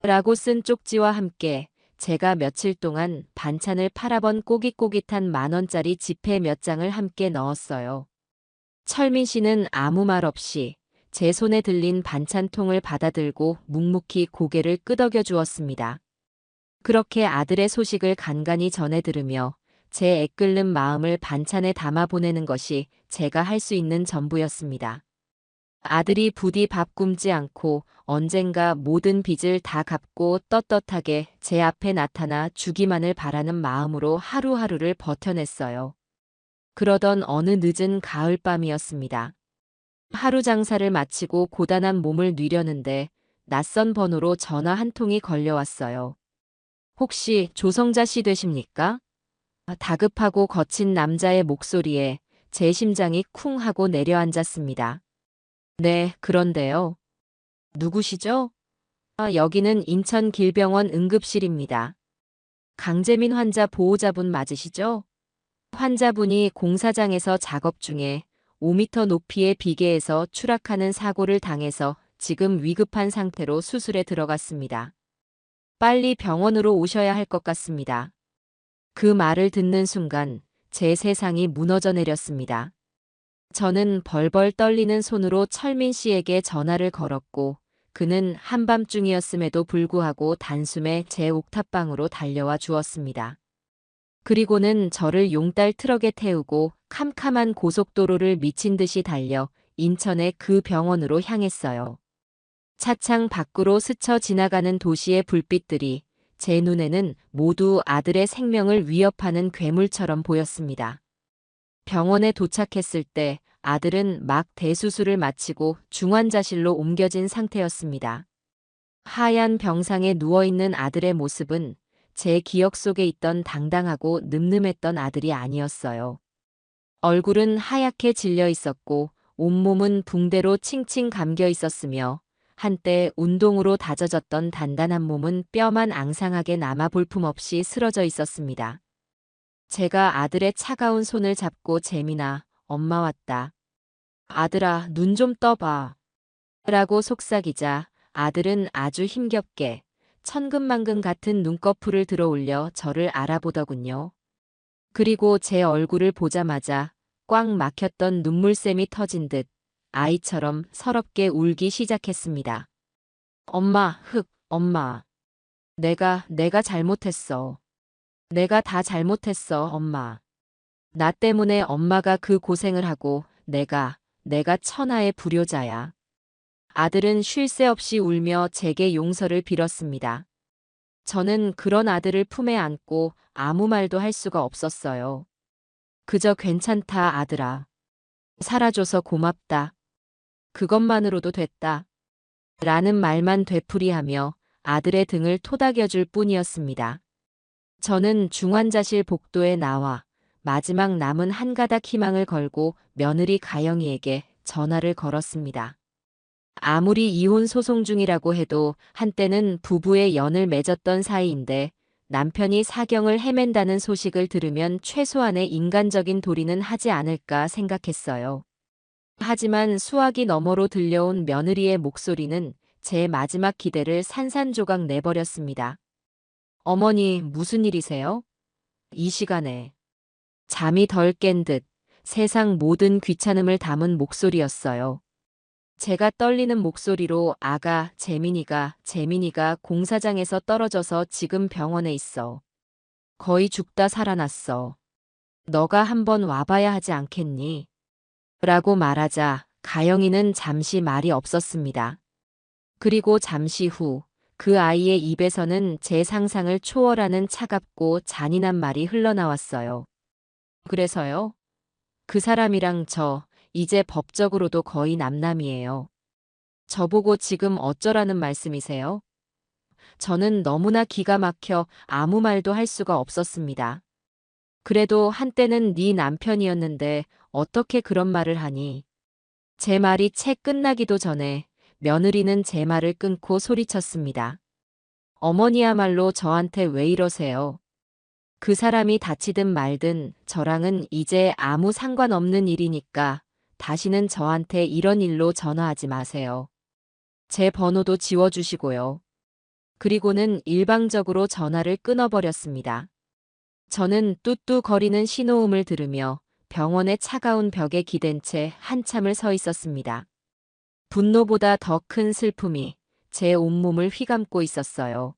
라고 쓴 쪽지와 함께 제가 며칠 동안 반찬을 팔아본 꼬깃꼬깃한 10,000원짜리 지폐 몇 장을 함께 넣었어요. 철민 씨는 아무 말 없이 제 손에 들린 반찬통을 받아들고 묵묵히 고개를 끄덕여 주었습니다. 그렇게 아들의 소식을 간간히 전해 들으며 제 애끓는 마음을 반찬에 담아 보내는 것이 제가 할 수 있는 전부였습니다. 아들이 부디 밥 굶지 않고 언젠가 모든 빚을 다 갚고 떳떳하게 제 앞에 나타나 주기만을 바라는 마음으로 하루하루를 버텨냈어요. 그러던 어느 늦은 가을밤이었습니다. 하루 장사를 마치고 고단한 몸을 누려는데 낯선 번호로 전화 한 통이 걸려왔어요. 혹시 조성자 씨 되십니까? 다급하고 거친 남자의 목소리에 제 심장이 쿵 하고 내려앉았습니다. 네, 그런데요. 누구시죠? 여기는 인천길병원 응급실입니다. 강재민 환자 보호자분 맞으시죠? 환자분이 공사장에서 작업 중에 5m 높이의 비계에서 추락하는 사고를 당해서 지금 위급한 상태로 수술에 들어갔습니다. 빨리 병원으로 오셔야 할 것 같습니다. 그 말을 듣는 순간 제 세상이 무너져 내렸습니다. 저는 벌벌 떨리는 손으로 철민 씨에게 전화를 걸었고 그는 한밤중이었음에도 불구하고 단숨에 제 옥탑방으로 달려와 주었습니다. 그리고는 저를 용달 트럭에 태우고 캄캄한 고속도로를 미친 듯이 달려 인천의 그 병원으로 향했어요. 차창 밖으로 스쳐 지나가는 도시의 불빛들이 제 눈에는 모두 아들의 생명을 위협하는 괴물처럼 보였습니다. 병원에 도착했을 때 아들은 막 대수술을 마치고 중환자실로 옮겨진 상태였습니다. 하얀 병상에 누워있는 아들의 모습은 제 기억 속에 있던 당당하고 늠름했던 아들이 아니었어요. 얼굴은 하얗게 질려 있었고 온몸은 붕대로 칭칭 감겨 있었으며 한때 운동으로 다져졌던 단단한 몸은 뼈만 앙상하게 남아 볼품없이 쓰러져 있었습니다. 제가 아들의 차가운 손을 잡고 재민아, 엄마 왔다. 아들아, 눈 좀 떠봐. 라고 속삭이자 아들은 아주 힘겹게 천근만근 같은 눈꺼풀을 들어 올려 저를 알아보더군요. 그리고 제 얼굴을 보자마자 꽉 막혔던 눈물샘이 터진 듯 아이처럼 서럽게 울기 시작했습니다. 엄마, 엄마. 내가 잘못했어. 내가 다 잘못했어, 엄마. 나 때문에 엄마가 그 고생을 하고 내가 천하의 불효자야. 아들은 쉴 새 없이 울며 제게 용서를 빌었습니다. 저는 그런 아들을 품에 안고 아무 말도 할 수가 없었어요. 그저 괜찮다, 아들아. 살아줘서 고맙다. 그것만으로도 됐다. 라는 말만 되풀이하며 아들의 등을 토닥여줄 뿐이었습니다. 저는 중환자실 복도에 나와 마지막 남은 한 가닥 희망을 걸고 며느리 가영이에게 전화를 걸었습니다. 아무리 이혼 소송 중이라고 해도 한때는 부부의 연을 맺었던 사이인데 남편이 사경을 헤맨다는 소식을 들으면 최소한의 인간적인 도리는 하지 않을까 생각했어요. 하지만 수화기 너머로 들려온 며느리의 목소리는 제 마지막 기대를 산산조각 내버렸습니다. 어머니, 무슨 일이세요? 이 시간에. 잠이 덜 깬 듯 세상 모든 귀찮음을 담은 목소리였어요. 제가 떨리는 목소리로 아가, 재민이가 공사장에서 떨어져서 지금 병원에 있어. 거의 죽다 살아났어. 너가 한번 와봐야 하지 않겠니? 라고 말하자 가영이는 잠시 말이 없었습니다. 그리고 잠시 후 그 아이의 입에서는 제 상상을 초월하는 차갑고 잔인한 말이 흘러나왔어요. 그래서요? 그 사람이랑 저 이제 법적으로도 거의 남남이에요. 저보고 지금 어쩌라는 말씀이세요? 저는 너무나 기가 막혀 아무 말도 할 수가 없었습니다. 그래도 한때는 네 남편이었는데 어떻게 그런 말을 하니? 제 말이 채 끝나기도 전에 며느리는 제 말을 끊고 소리쳤습니다. 어머니야말로 저한테 왜 이러세요? 그 사람이 다치든 말든 저랑은 이제 아무 상관없는 일이니까 다시는 저한테 이런 일로 전화하지 마세요. 제 번호도 지워주시고요. 그리고는 일방적으로 전화를 끊어버렸습니다. 저는 뚜뚜거리는 신호음을 들으며 병원의 차가운 벽에 기댄 채 한참을 서 있었습니다. 분노보다 더 큰 슬픔이 제 온몸을 휘감고 있었어요.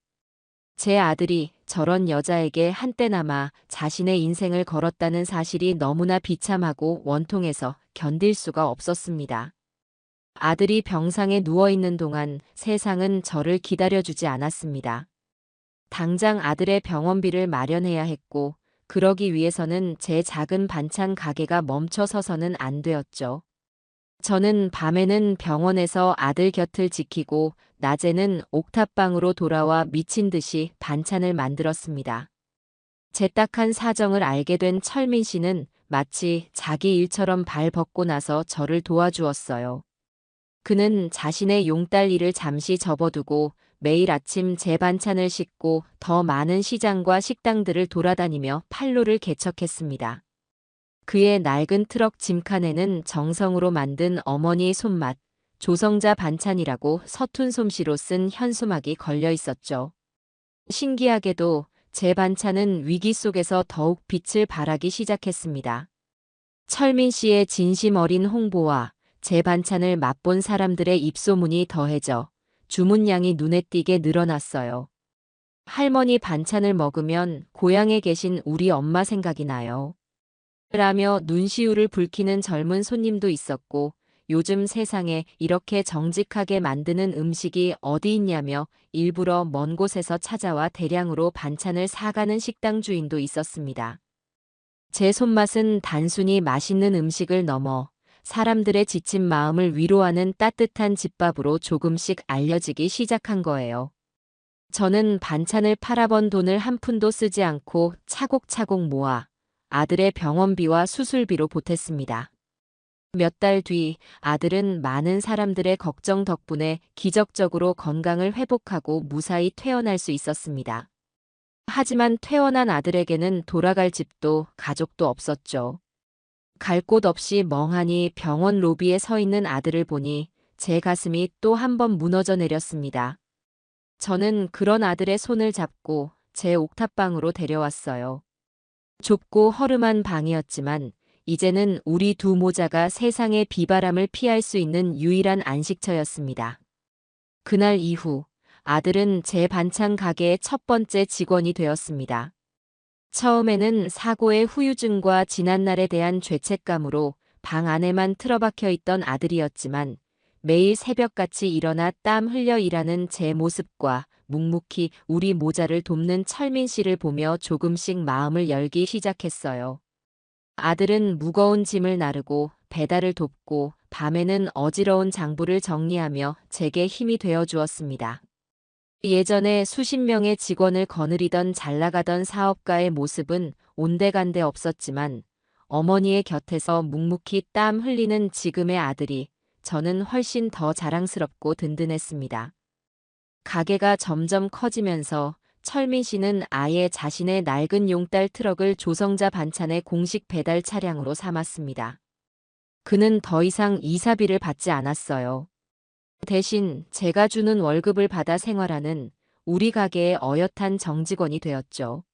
제 아들이 저런 여자에게 한때나마 자신의 인생을 걸었다는 사실이 너무나 비참하고 원통해서 견딜 수가 없었습니다. 아들이 병상에 누워있는 동안 세상은 저를 기다려주지 않았습니다. 당장 아들의 병원비를 마련해야 했고, 그러기 위해서는 제 작은 반찬 가게가 멈춰 서서는 안 되었죠. 저는 밤에는 병원에서 아들 곁을 지키고, 낮에는 옥탑방으로 돌아와 미친 듯이 반찬을 만들었습니다. 제 딱한 사정을 알게 된 철민 씨는 마치 자기 일처럼 발 벗고 나서 저를 도와주었어요. 그는 자신의 용딸 일을 잠시 접어두고 매일 아침 제 반찬을 싣고 더 많은 시장과 식당들을 돌아다니며 판로를 개척했습니다. 그의 낡은 트럭 짐칸에는 정성으로 만든 어머니의 손맛, 조성자 반찬이라고 서툰 솜씨로 쓴 현수막이 걸려 있었죠. 신기하게도 제 반찬은 위기 속에서 더욱 빛을 발하기 시작했습니다. 철민 씨의 진심 어린 홍보와 제 반찬을 맛본 사람들의 입소문이 더해져 주문량이 눈에 띄게 늘어났어요. 할머니 반찬을 먹으면 고향에 계신 우리 엄마 생각이 나요. 라며 눈시울을 붉히는 젊은 손님도 있었고, 요즘 세상에 이렇게 정직하게 만드는 음식이 어디 있냐며 일부러 먼 곳에서 찾아와 대량으로 반찬을 사가는 식당 주인도 있었습니다. 제 손맛은 단순히 맛있는 음식을 넘어 사람들의 지친 마음을 위로하는 따뜻한 집밥으로 조금씩 알려지기 시작한 거예요. 저는 반찬을 팔아번 돈을 한 푼도 쓰지 않고 차곡차곡 모아 아들의 병원비와 수술비로 보탰습니다. 몇 달 뒤 아들은 많은 사람들의 걱정 덕분에 기적적으로 건강을 회복하고 무사히 퇴원할 수 있었습니다. 하지만 퇴원한 아들에게는 돌아갈 집도 가족도 없었죠. 갈 곳 없이 멍하니 병원 로비에 서 있는 아들을 보니 제 가슴이 또 한 번 무너져 내렸습니다. 저는 그런 아들의 손을 잡고 제 옥탑방으로 데려왔어요. 좁고 허름한 방이었지만 이제는 우리 두 모자가 세상의 비바람을 피할 수 있는 유일한 안식처였습니다. 그날 이후 아들은 제 반찬 가게의 첫 번째 직원이 되었습니다. 처음에는 사고의 후유증과 지난날에 대한 죄책감으로 방 안에만 틀어박혀 있던 아들이었지만 매일 새벽같이 일어나 땀 흘려 일하는 제 모습과 묵묵히 우리 모자를 돕는 철민 씨를 보며 조금씩 마음을 열기 시작했어요. 아들은 무거운 짐을 나르고 배달을 돕고 밤에는 어지러운 장부를 정리하며 제게 힘이 되어 주었습니다. 예전에 수십 명의 직원을 거느리던 잘나가던 사업가의 모습은 온데간데 없었지만 어머니의 곁에서 묵묵히 땀 흘리는 지금의 아들이 저는 훨씬 더 자랑스럽고 든든했습니다. 가게가 점점 커지면서 철민 씨는 아예 자신의 낡은 용딸 트럭을 조성자 반찬의 공식 배달 차량으로 삼았습니다. 그는 더 이상 이사비를 받지 않았어요. 대신 제가 주는 월급을 받아 생활하는 우리 가게의 어엿한 정직원이 되었죠.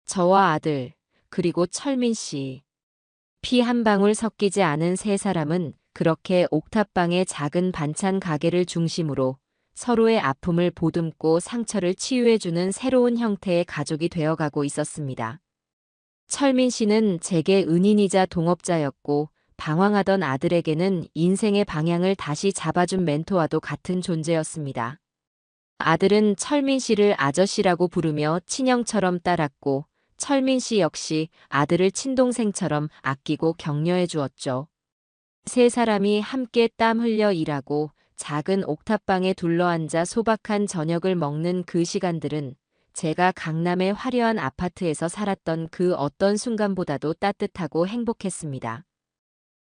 저와 아들, 그리고 철민 씨. 피 한 방울 섞이지 않은 세 사람은 그렇게 옥탑방의 작은 반찬 가게를 중심으로 서로의 아픔을 보듬고 상처를 치유해주는 새로운 형태의 가족이 되어가고 있었습니다. 철민 씨는 제게 은인이자 동업자였고 방황하던 아들에게는 인생의 방향을 다시 잡아준 멘토와도 같은 존재였습니다. 아들은 철민 씨를 아저씨라고 부르며 친형처럼 따랐고 철민 씨 역시 아들을 친동생처럼 아끼고 격려해 주었죠. 세 사람이 함께 땀 흘려 일하고 작은 옥탑방에 둘러앉아 소박한 저녁을 먹는 그 시간들은 제가 강남의 화려한 아파트에서 살았던 그 어떤 순간보다도 따뜻하고 행복했습니다.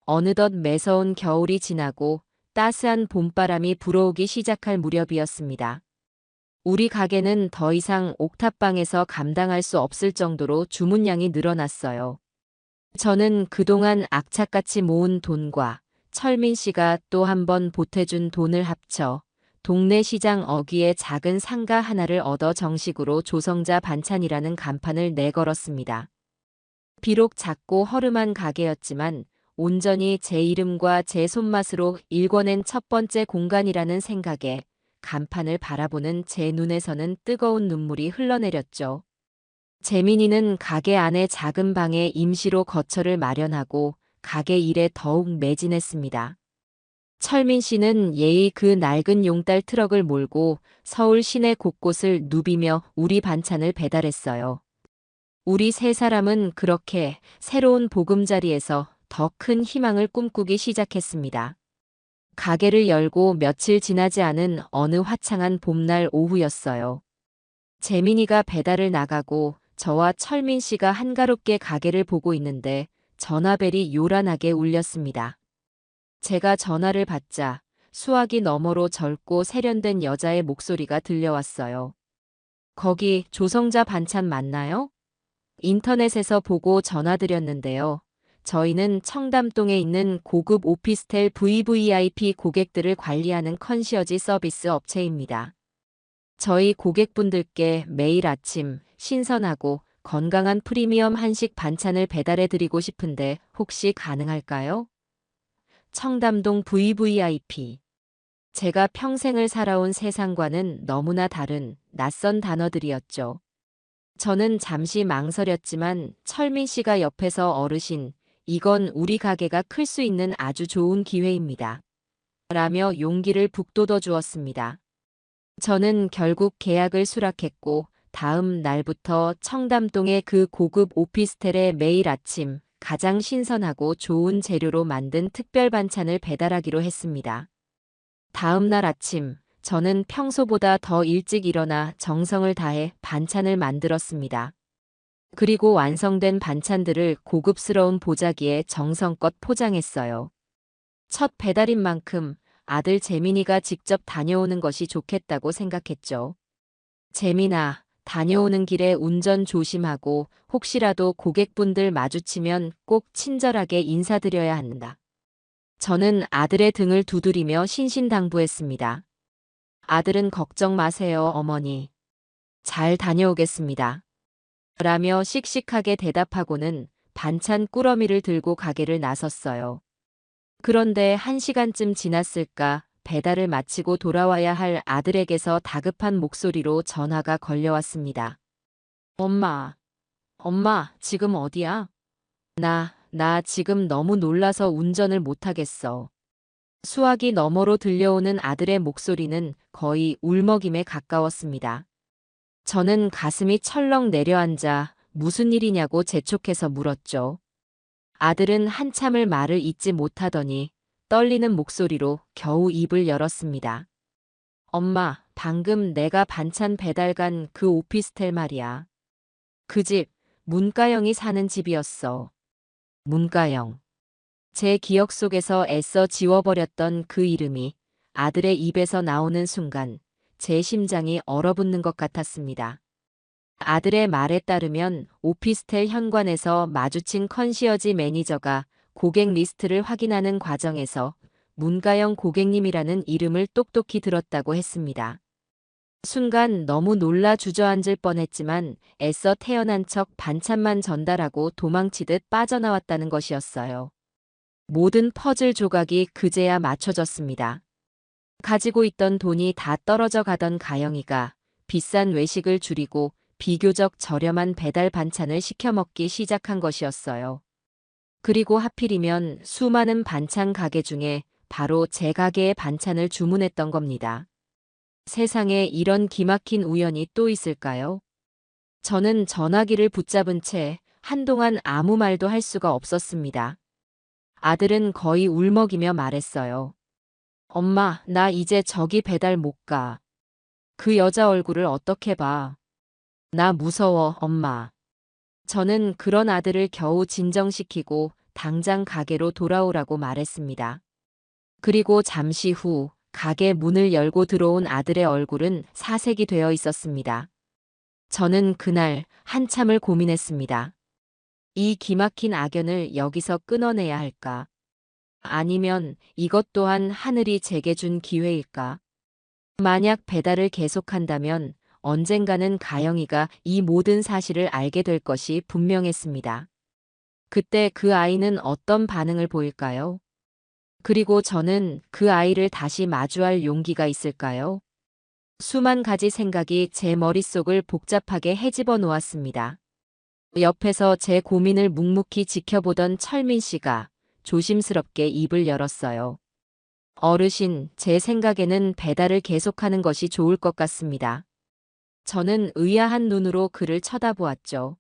어느덧 매서운 겨울이 지나고 따스한 봄바람이 불어오기 시작할 무렵이었습니다. 우리 가게는 더 이상 옥탑방에서 감당할 수 없을 정도로 주문량이 늘어났어요. 저는 그동안 악착같이 모은 돈과 철민 씨가 또 한 번 보태준 돈을 합쳐 동네 시장 어귀에 작은 상가 하나를 얻어 정식으로 조성자 반찬이라는 간판을 내걸었습니다. 비록 작고 허름한 가게였지만 온전히 제 이름과 제 손맛으로 일궈낸 첫 번째 공간이라는 생각에 간판을 바라보는 제 눈에서는 뜨거운 눈물이 흘러내렸죠. 재민이는 가게 안에 작은 방에 임시로 거처를 마련하고 가게 일에 더욱 매진했습니다. 철민 씨는 예의 그 낡은 용달 트럭을 몰고 서울 시내 곳곳을 누비며 우리 반찬을 배달했어요. 우리 세 사람은 그렇게 새로운 보금자리에서 더 큰 희망을 꿈꾸기 시작했습니다. 가게를 열고 며칠 지나지 않은 어느 화창한 봄날 오후였어요. 재민이가 배달을 나가고 저와 철민 씨가 한가롭게 가게를 보고 있는데 전화벨이 요란하게 울렸습니다. 제가 전화를 받자 수화기 너머로 젊고 세련된 여자의 목소리가 들려왔어요. 거기 조성자 반찬 맞나요? 인터넷에서 보고 전화드렸는데요. 저희는 청담동에 있는 고급 오피스텔 VVIP 고객들을 관리하는 컨시어지 서비스 업체입니다. 저희 고객분들께 매일 아침 신선하고 건강한 프리미엄 한식 반찬을 배달해드리고 싶은데 혹시 가능할까요? 청담동 VVIP. 제가 평생을 살아온 세상과는 너무나 다른 낯선 단어들이었죠. 저는 잠시 망설였지만 철민 씨가 옆에서 어르신, 이건 우리 가게가 클 수 있는 아주 좋은 기회입니다. 라며 용기를 북돋워 주었습니다. 저는 결국 계약을 수락했고 다음 날부터 청담동의 그 고급 오피스텔에 매일 아침 가장 신선하고 좋은 재료로 만든 특별 반찬을 배달하기로 했습니다. 다음 날 아침 저는 평소보다 더 일찍 일어나 정성을 다해 반찬을 만들었습니다. 그리고 완성된 반찬들을 고급스러운 보자기에 정성껏 포장했어요. 첫 배달인 만큼 아들 재민이가 직접 다녀오는 것이 좋겠다고 생각했죠. 재민아, 다녀오는 길에 운전 조심하고 혹시라도 고객분들 마주치면 꼭 친절하게 인사드려야 한다. 저는 아들의 등을 두드리며 신신당부했습니다. 아들은 걱정 마세요, 어머니. 잘 다녀오겠습니다. 라며 씩씩하게 대답하고는 반찬 꾸러미를 들고 가게를 나섰어요. 그런데 1시간쯤 지났을까 배달을 마치고 돌아와야 할 아들에게서 다급한 목소리로 전화가 걸려왔습니다. 엄마, 지금 어디야? 나 지금 너무 놀라서 운전을 못하겠어. 수화기 너머로 들려오는 아들의 목소리는 거의 울먹임에 가까웠습니다. 저는 가슴이 철렁 내려앉아 무슨 일이냐고 재촉해서 물었죠. 아들은 한참을 말을 잇지 못하더니 떨리는 목소리로 겨우 입을 열었습니다. 엄마, 방금 내가 반찬 배달 간 그 오피스텔 말이야. 그 집, 문가영이 사는 집이었어. 문가영. 제 기억 속에서 애써 지워버렸던 그 이름이 아들의 입에서 나오는 순간 제 심장이 얼어붙는 것 같았습니다. 아들의 말에 따르면 오피스텔 현관에서 마주친 컨시어지 매니저가 고객 리스트를 확인하는 과정에서 문가영 고객님이라는 이름을 똑똑히 들었다고 했습니다. 순간 너무 놀라 주저앉을 뻔했지만 애써 태어난 척 반찬만 전달하고 도망치듯 빠져나왔다는 것이었어요. 모든 퍼즐 조각이 그제야 맞춰졌습니다. 가지고 있던 돈이 다 떨어져 가던 가영이가 비싼 외식을 줄이고 비교적 저렴한 배달 반찬을 시켜 먹기 시작한 것이었어요. 그리고 하필이면 수많은 반찬 가게 중에 바로 제 가게의 반찬을 주문했던 겁니다. 세상에 이런 기막힌 우연이 또 있을까요? 저는 전화기를 붙잡은 채 한동안 아무 말도 할 수가 없었습니다. 아들은 거의 울먹이며 말했어요. 엄마, 나 이제 저기 배달 못 가. 그 여자 얼굴을 어떻게 봐. 나 무서워, 엄마. 저는 그런 아들을 겨우 진정시키고 당장 가게로 돌아오라고 말했습니다. 그리고 잠시 후 가게 문을 열고 들어온 아들의 얼굴은 사색이 되어 있었습니다. 저는 그날 한참을 고민했습니다. 이 기막힌 악연을 여기서 끊어내야 할까? 아니면 이것 또한 하늘이 제게 준 기회일까? 만약 배달을 계속한다면 언젠가는 가영이가 이 모든 사실을 알게 될 것이 분명했습니다. 그때 그 아이는 어떤 반응을 보일까요? 그리고 저는 그 아이를 다시 마주할 용기가 있을까요? 수만 가지 생각이 제 머릿속을 복잡하게 헤집어 놓았습니다. 옆에서 제 고민을 묵묵히 지켜보던 철민 씨가 조심스럽게 입을 열었어요. 어르신, 제 생각에는 배달을 계속하는 것이 좋을 것 같습니다. 저는 의아한 눈으로 그를 쳐다보았죠.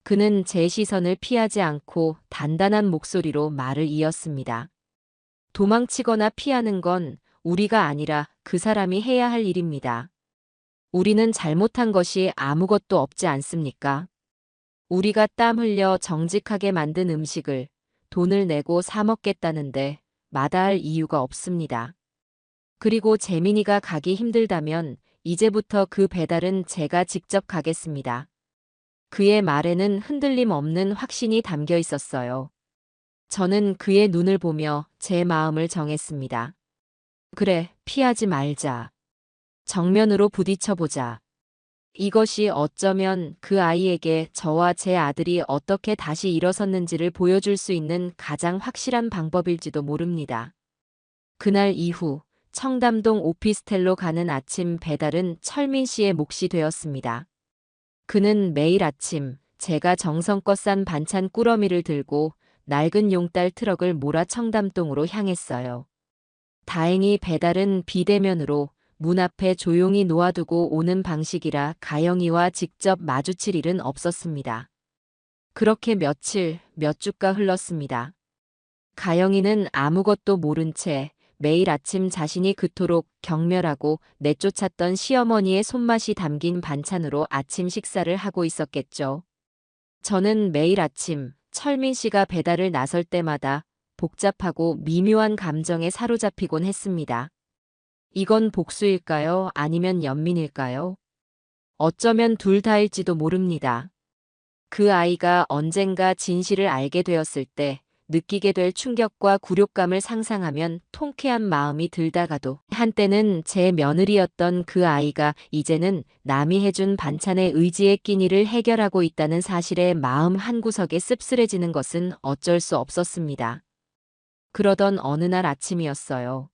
그는 제 시선을 피하지 않고 단단한 목소리로 말을 이었습니다. 도망치거나 피하는 건 우리가 아니라 그 사람이 해야 할 일입니다. 우리는 잘못한 것이 아무것도 없지 않습니까? 우리가 땀 흘려 정직하게 만든 음식을 돈을 내고 사 먹겠다는데 마다할 이유가 없습니다. 그리고 재민이가 가기 힘들다면 이제부터 그 배달은 제가 직접 가겠습니다. 그의 말에는 흔들림 없는 확신이 담겨 있었어요. 저는 그의 눈을 보며 제 마음을 정했습니다. 그래, 피하지 말자. 정면으로 부딪혀보자. 이것이 어쩌면 그 아이에게 저와 제 아들이 어떻게 다시 일어섰는지를 보여줄 수 있는 가장 확실한 방법일지도 모릅니다. 그날 이후 청담동 오피스텔로 가는 아침 배달은 철민 씨의 몫이 되었습니다. 그는 매일 아침 제가 정성껏 싼 반찬 꾸러미를 들고 낡은 용달 트럭을 몰아 청담동으로 향했어요. 다행히 배달은 비대면으로 문 앞에 조용히 놓아두고 오는 방식이라 가영이와 직접 마주칠 일은 없었습니다. 그렇게 며칠, 몇 주가 흘렀습니다. 가영이는 아무것도 모른 채 매일 아침 자신이 그토록 경멸하고 내쫓았던 시어머니의 손맛이 담긴 반찬으로 아침 식사를 하고 있었겠죠. 저는 매일 아침 철민 씨가 배달을 나설 때마다 복잡하고 미묘한 감정에 사로잡히곤 했습니다. 이건 복수일까요? 아니면 연민일까요? 어쩌면 둘 다일지도 모릅니다. 그 아이가 언젠가 진실을 알게 되었을 때 느끼게 될 충격과 굴욕감을 상상하면 통쾌한 마음이 들다가도 한때는 제 며느리였던 그 아이가 이제는 남이 해준 반찬에 의지의 끼니를 해결하고 있다는 사실에 마음 한구석에 씁쓸해지는 것은 어쩔 수 없었습니다. 그러던 어느 날 아침이었어요.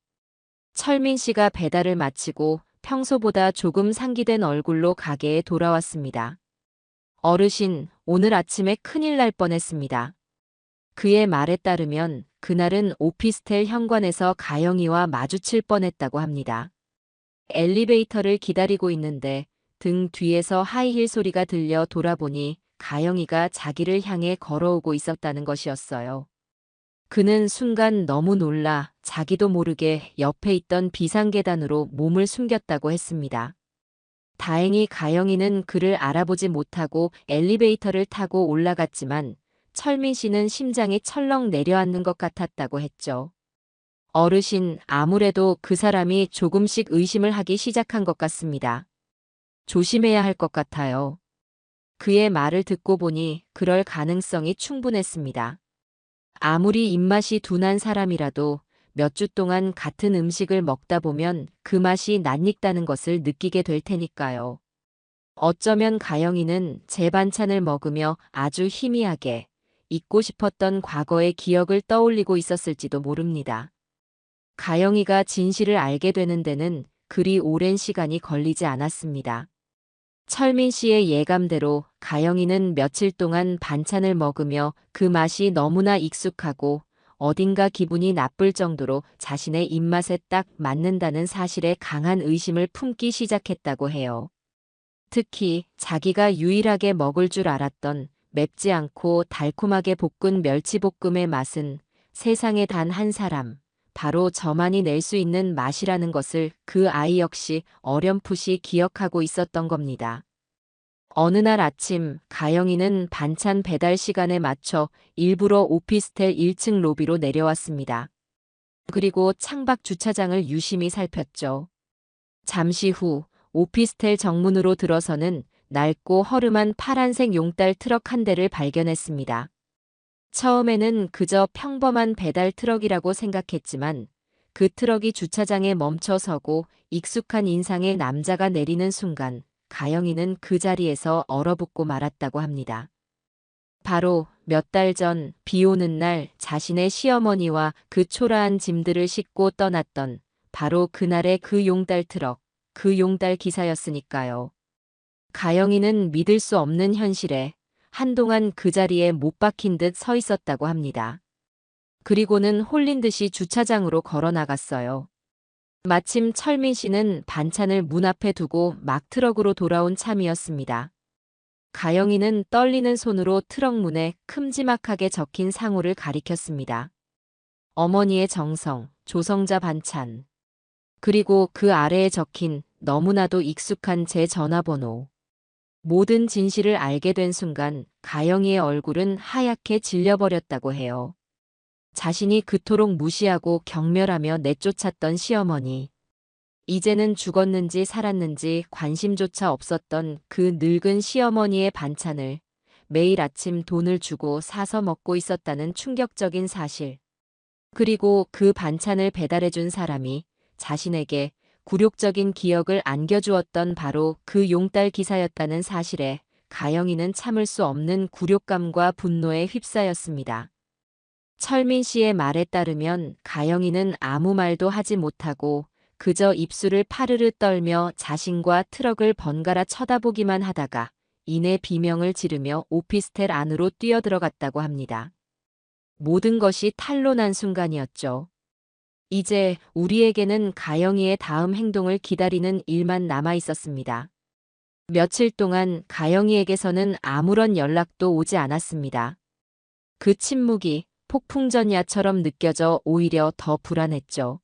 철민 씨가 배달을 마치고 평소보다 조금 상기된 얼굴로 가게에 돌아왔습니다. 어르신, 오늘 아침에 큰일 날 뻔했습니다. 그의 말에 따르면 그날은 오피스텔 현관에서 가영이와 마주칠 뻔했다고 합니다. 엘리베이터를 기다리고 있는데 등 뒤에서 하이힐 소리가 들려 돌아보니 가영이가 자기를 향해 걸어오고 있었다는 것이었어요. 그는 순간 너무 놀라 자기도 모르게 옆에 있던 비상계단으로 몸을 숨겼다고 했습니다. 다행히 가영이는 그를 알아보지 못하고 엘리베이터를 타고 올라갔지만 철민 씨는 심장이 철렁 내려앉는 것 같았다고 했죠. 어르신, 아무래도 그 사람이 조금씩 의심을 하기 시작한 것 같습니다. 조심해야 할 것 같아요. 그의 말을 듣고 보니 그럴 가능성이 충분했습니다. 아무리 입맛이 둔한 사람이라도 몇 주 동안 같은 음식을 먹다 보면 그 맛이 낯익다는 것을 느끼게 될 테니까요. 어쩌면 가영이는 제 반찬을 먹으며 아주 희미하게 잊고 싶었던 과거의 기억을 떠올리고 있었을지도 모릅니다. 가영이가 진실을 알게 되는 데는 그리 오랜 시간이 걸리지 않았습니다. 철민 씨의 예감대로 가영이는 며칠 동안 반찬을 먹으며 그 맛이 너무나 익숙하고 어딘가 기분이 나쁠 정도로 자신의 입맛에 딱 맞는다는 사실에 강한 의심을 품기 시작했다고 해요. 특히 자기가 유일하게 먹을 줄 알았던 맵지 않고 달콤하게 볶은 멸치볶음의 맛은 세상에 단 한 사람, 바로 저만이 낼 수 있는 맛이라는 것을 그 아이 역시 어렴풋이 기억하고 있었던 겁니다. 어느 날 아침 가영이는 반찬 배달 시간에 맞춰 일부러 오피스텔 1층 로비로 내려왔습니다. 그리고 창밖 주차장을 유심히 살폈죠. 잠시 후 오피스텔 정문으로 들어서는 낡고 허름한 파란색 용달 트럭 한 대를 발견했습니다. 처음에는 그저 평범한 배달 트럭이라고 생각했지만 그 트럭이 주차장에 멈춰서고 익숙한 인상의 남자가 내리는 순간 가영이는 그 자리에서 얼어붙고 말았다고 합니다. 바로 몇 달 전 비 오는 날 자신의 시어머니와 그 초라한 짐들을 싣고 떠났던 바로 그날의 그 용달 트럭, 그 용달 기사였으니까요. 가영이는 믿을 수 없는 현실에 한동안 그 자리에 못 박힌 듯 서 있었다고 합니다. 그리고는 홀린 듯이 주차장으로 걸어 나갔어요. 마침 철민 씨는 반찬을 문 앞에 두고 막 트럭으로 돌아온 참이었습니다. 가영이는 떨리는 손으로 트럭 문에 큼지막하게 적힌 상호를 가리켰습니다. 어머니의 정성, 조성자 반찬. 그리고 그 아래에 적힌 너무나도 익숙한 제 전화번호. 모든 진실을 알게 된 순간 가영이의 얼굴은 하얗게 질려버렸다고 해요. 자신이 그토록 무시하고 경멸하며 내쫓았던 시어머니. 이제는 죽었는지 살았는지 관심조차 없었던 그 늙은 시어머니의 반찬을 매일 아침 돈을 주고 사서 먹고 있었다는 충격적인 사실. 그리고 그 반찬을 배달해준 사람이 자신에게 굴욕적인 기억을 안겨주었던 바로 그 용달 기사였다는 사실에 가영이는 참을 수 없는 굴욕감과 분노에 휩싸였습니다. 철민 씨의 말에 따르면 가영이는 아무 말도 하지 못하고 그저 입술을 파르르 떨며 자신과 트럭을 번갈아 쳐다보기만 하다가 이내 비명을 지르며 오피스텔 안으로 뛰어들어갔다고 합니다. 모든 것이 탄로난 순간이었죠. 이제 우리에게는 가영이의 다음 행동을 기다리는 일만 남아 있었습니다. 며칠 동안 가영이에게서는 아무런 연락도 오지 않았습니다. 그 침묵이 폭풍전야처럼 느껴져 오히려 더 불안했죠.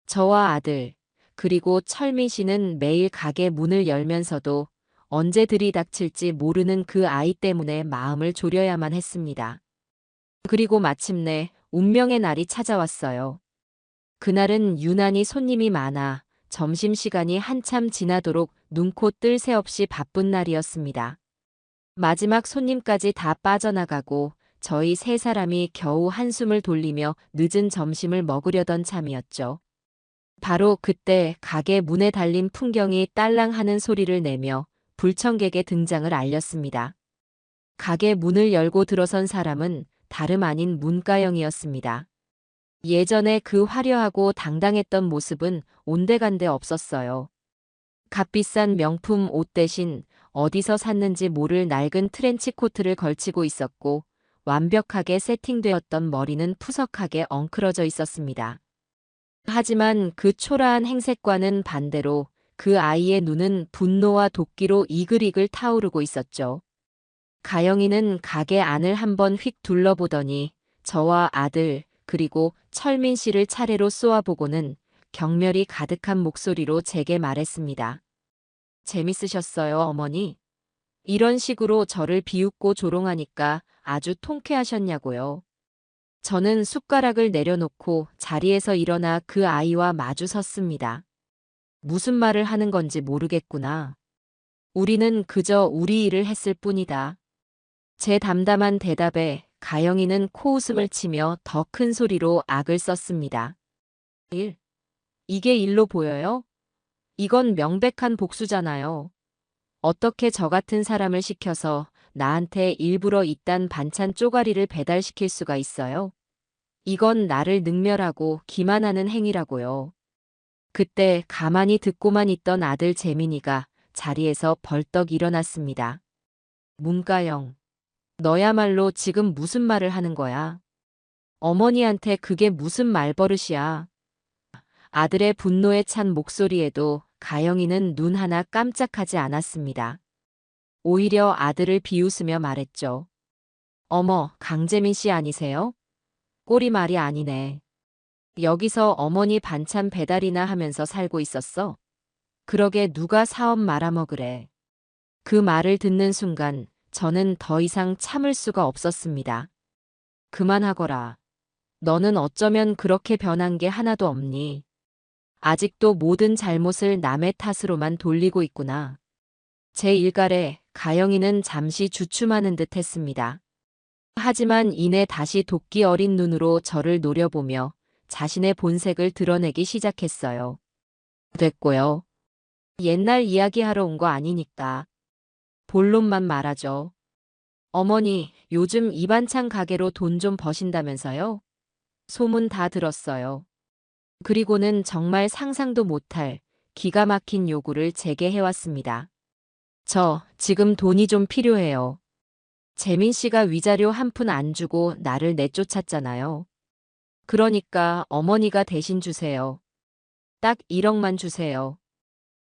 저와 아들, 그리고 철민 씨는 매일 가게 문을 열면서도 언제 들이닥칠지 모르는 그 아이 때문에 마음을 졸여야만 했습니다. 그리고 마침내 운명의 날이 찾아왔어요. 그날은 유난히 손님이 많아 점심시간이 한참 지나도록 눈코 뜰 새 없이 바쁜 날이었습니다. 마지막 손님까지 다 빠져나가고 저희 세 사람이 겨우 한숨을 돌리며 늦은 점심을 먹으려던 참이었죠. 바로 그때 가게 문에 달린 풍경이 딸랑 하는 소리를 내며 불청객의 등장을 알렸습니다. 가게 문을 열고 들어선 사람은 다름 아닌 문가영이었습니다. 예전에 그 화려하고 당당했던 모습은 온데간데 없었어요. 값비싼 명품 옷 대신 어디서 샀는지 모를 낡은 트렌치 코트를 걸치고 있었고 완벽하게 세팅되었던 머리는 푸석하게 엉클어져 있었습니다. 하지만 그 초라한 행색과는 반대로 그 아이의 눈은 분노와 도끼로 이글이글 타오르고 있었죠. 가영이는 가게 안을 한번 휙 둘러보더니 저와 아들 그리고 철민 씨를 차례로 쏘아보고는 경멸이 가득한 목소리로 제게 말했습니다. 재밌으셨어요, 어머니? 이런 식으로 저를 비웃고 조롱하니까 아주 통쾌하셨냐고요. 저는 숟가락을 내려놓고 자리에서 일어나 그 아이와 마주 섰습니다. 무슨 말을 하는 건지 모르겠구나. 우리는 그저 우리 일을 했을 뿐이다. 제 담담한 대답에 가영이는 코웃음을 치며 더 큰 소리로 악을 썼습니다. 일? 이게 일로 보여요? 이건 명백한 복수잖아요. 어떻게 저 같은 사람을 시켜서 나한테 일부러 이딴 반찬 쪼가리를 배달시킬 수가 있어요? 이건 나를 능멸하고 기만하는 행위라고요. 그때 가만히 듣고만 있던 아들 재민이가 자리에서 벌떡 일어났습니다. 문가영, 너야말로 지금 무슨 말을 하는 거야? 어머니한테 그게 무슨 말버릇이야? 아들의 분노에 찬 목소리에도 가영이는 눈 하나 깜짝하지 않았습니다. 오히려 아들을 비웃으며 말했죠. 어머, 강재민 씨 아니세요? 꼴이 말이 아니네. 여기서 어머니 반찬 배달이나 하면서 살고 있었어? 그러게 누가 사업 말아먹으래. 그 말을 듣는 순간 저는 더 이상 참을 수가 없었습니다. 그만하거라. 너는 어쩌면 그렇게 변한 게 하나도 없니? 아직도 모든 잘못을 남의 탓으로만 돌리고 있구나. 제 일갈에 가영이는 잠시 주춤하는 듯 했습니다. 하지만 이내 다시 도끼 어린 눈으로 저를 노려보며 자신의 본색을 드러내기 시작했어요. 됐고요. 옛날 이야기하러 온 거 아니니까. 본론만 말하죠. 어머니, 요즘 이반찬 가게로 돈 좀 버신다면서요? 소문 다 들었어요. 그리고는 정말 상상도 못할 기가 막힌 요구를 제게 해왔습니다. 저 지금 돈이 좀 필요해요. 재민 씨가 위자료 한 푼 안 주고 나를 내쫓았잖아요. 그러니까 어머니가 대신 주세요. 딱 1억만 주세요.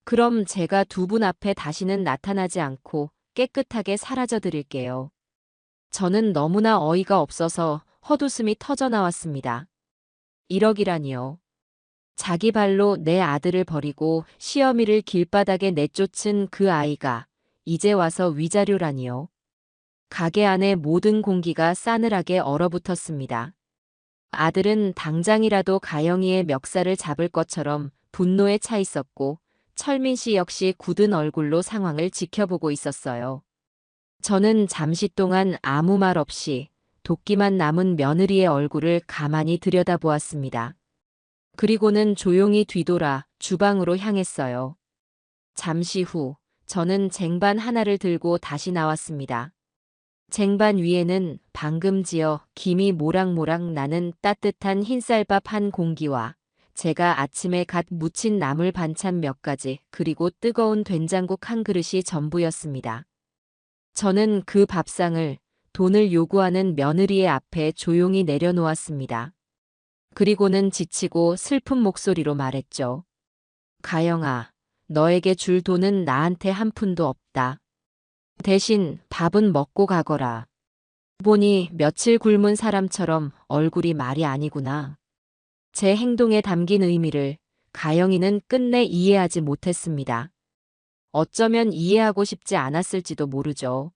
그럼 제가 두 분 앞에 다시는 나타나지 않고 깨끗하게 사라져 드릴게요. 저는 너무나 어이가 없어서 헛웃음이 터져 나왔습니다. 1억이라니요. 자기 발로 내 아들을 버리고 시어미를 길바닥에 내쫓은 그 아이가 이제 와서 위자료라니요. 가게 안에 모든 공기가 싸늘하게 얼어붙었습니다. 아들은 당장이라도 가영이의 멱살을 잡을 것처럼 분노에 차 있었고 철민 씨 역시 굳은 얼굴로 상황을 지켜보고 있었어요. 저는 잠시 동안 아무 말 없이 도끼만 남은 며느리의 얼굴을 가만히 들여다보았습니다. 그리고는 조용히 뒤돌아 주방으로 향했어요. 잠시 후 저는 쟁반 하나를 들고 다시 나왔습니다. 쟁반 위에는 방금 지어 김이 모락모락 나는 따뜻한 흰쌀밥 한 공기와 제가 아침에 갓 무친 나물 반찬 몇 가지 그리고 뜨거운 된장국 한 그릇이 전부였습니다. 저는 그 밥상을 돈을 요구하는 며느리의 앞에 조용히 내려놓았습니다. 그리고는 지치고 슬픈 목소리로 말했죠. 가영아, 너에게 줄 돈은 나한테 한 푼도 없다. 대신 밥은 먹고 가거라. 보니 며칠 굶은 사람처럼 얼굴이 말이 아니구나. 제 행동에 담긴 의미를 가영이는 끝내 이해하지 못했습니다. 어쩌면 이해하고 싶지 않았을지도 모르죠.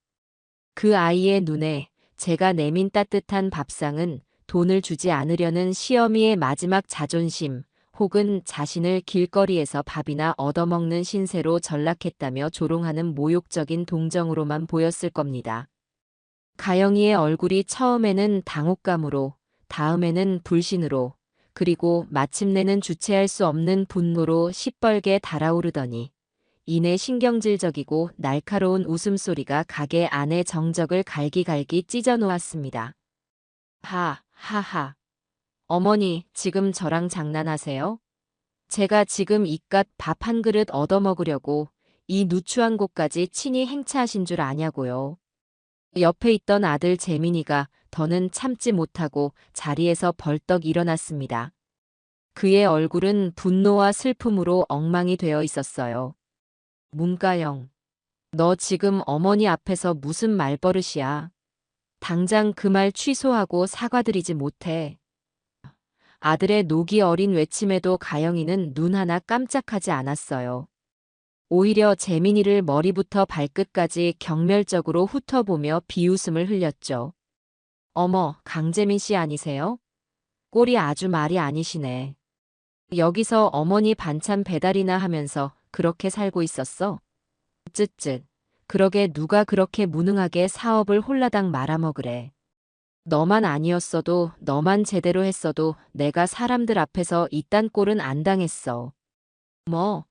그 아이의 눈에 제가 내민 따뜻한 밥상은 돈을 주지 않으려는 시어미의 마지막 자존심 혹은 자신을 길거리에서 밥이나 얻어먹는 신세로 전락했다며 조롱하는 모욕적인 동정으로만 보였을 겁니다. 가영이의 얼굴이 처음에는 당혹감으로, 다음에는 불신으로, 그리고 마침내는 주체할 수 없는 분노로 시뻘게 달아오르더니 이내 신경질적이고 날카로운 웃음소리가 가게 안의 정적을 갈기갈기 찢어놓았습니다. 하하하. 어머니, 지금 저랑 장난하세요? 제가 지금 이깟 밥 한 그릇 얻어먹으려고 이 누추한 곳까지 친히 행차하신 줄 아냐고요. 옆에 있던 아들 재민이가 더는 참지 못하고 자리에서 벌떡 일어났습니다. 그의 얼굴은 분노와 슬픔으로 엉망이 되어 있었어요. 문가영, 너 지금 어머니 앞에서 무슨 말버릇이야? 당장 그 말 취소하고 사과드리지 못해. 아들의 녹이 어린 외침에도 가영이는 눈 하나 깜짝하지 않았어요. 오히려 재민이를 머리부터 발끝까지 경멸적으로 훑어보며 비웃음을 흘렸죠. 어머, 강재민 씨 아니세요? 꼴이 아주 말이 아니시네. 여기서 어머니 반찬 배달이나 하면서 그렇게 살고 있었어? 쯧쯧. 그러게 누가 그렇게 무능하게 사업을 홀라당 말아먹으래. 너만 아니었어도 너만 제대로 했어도 내가 사람들 앞에서 이딴 꼴은 안 당했어. 뭐?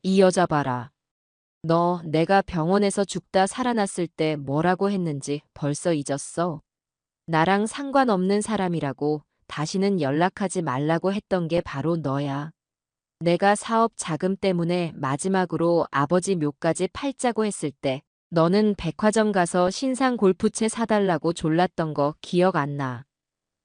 이 여자 봐라. 너 내가 병원에서 죽다 살아났을 때 뭐라고 했는지 벌써 잊었어? 나랑 상관없는 사람이라고 다시는 연락하지 말라고 했던 게 바로 너야. 내가 사업 자금 때문에 마지막으로 아버지 묘까지 팔자고 했을 때 너는 백화점 가서 신상 골프채 사달라고 졸랐던 거 기억 안 나.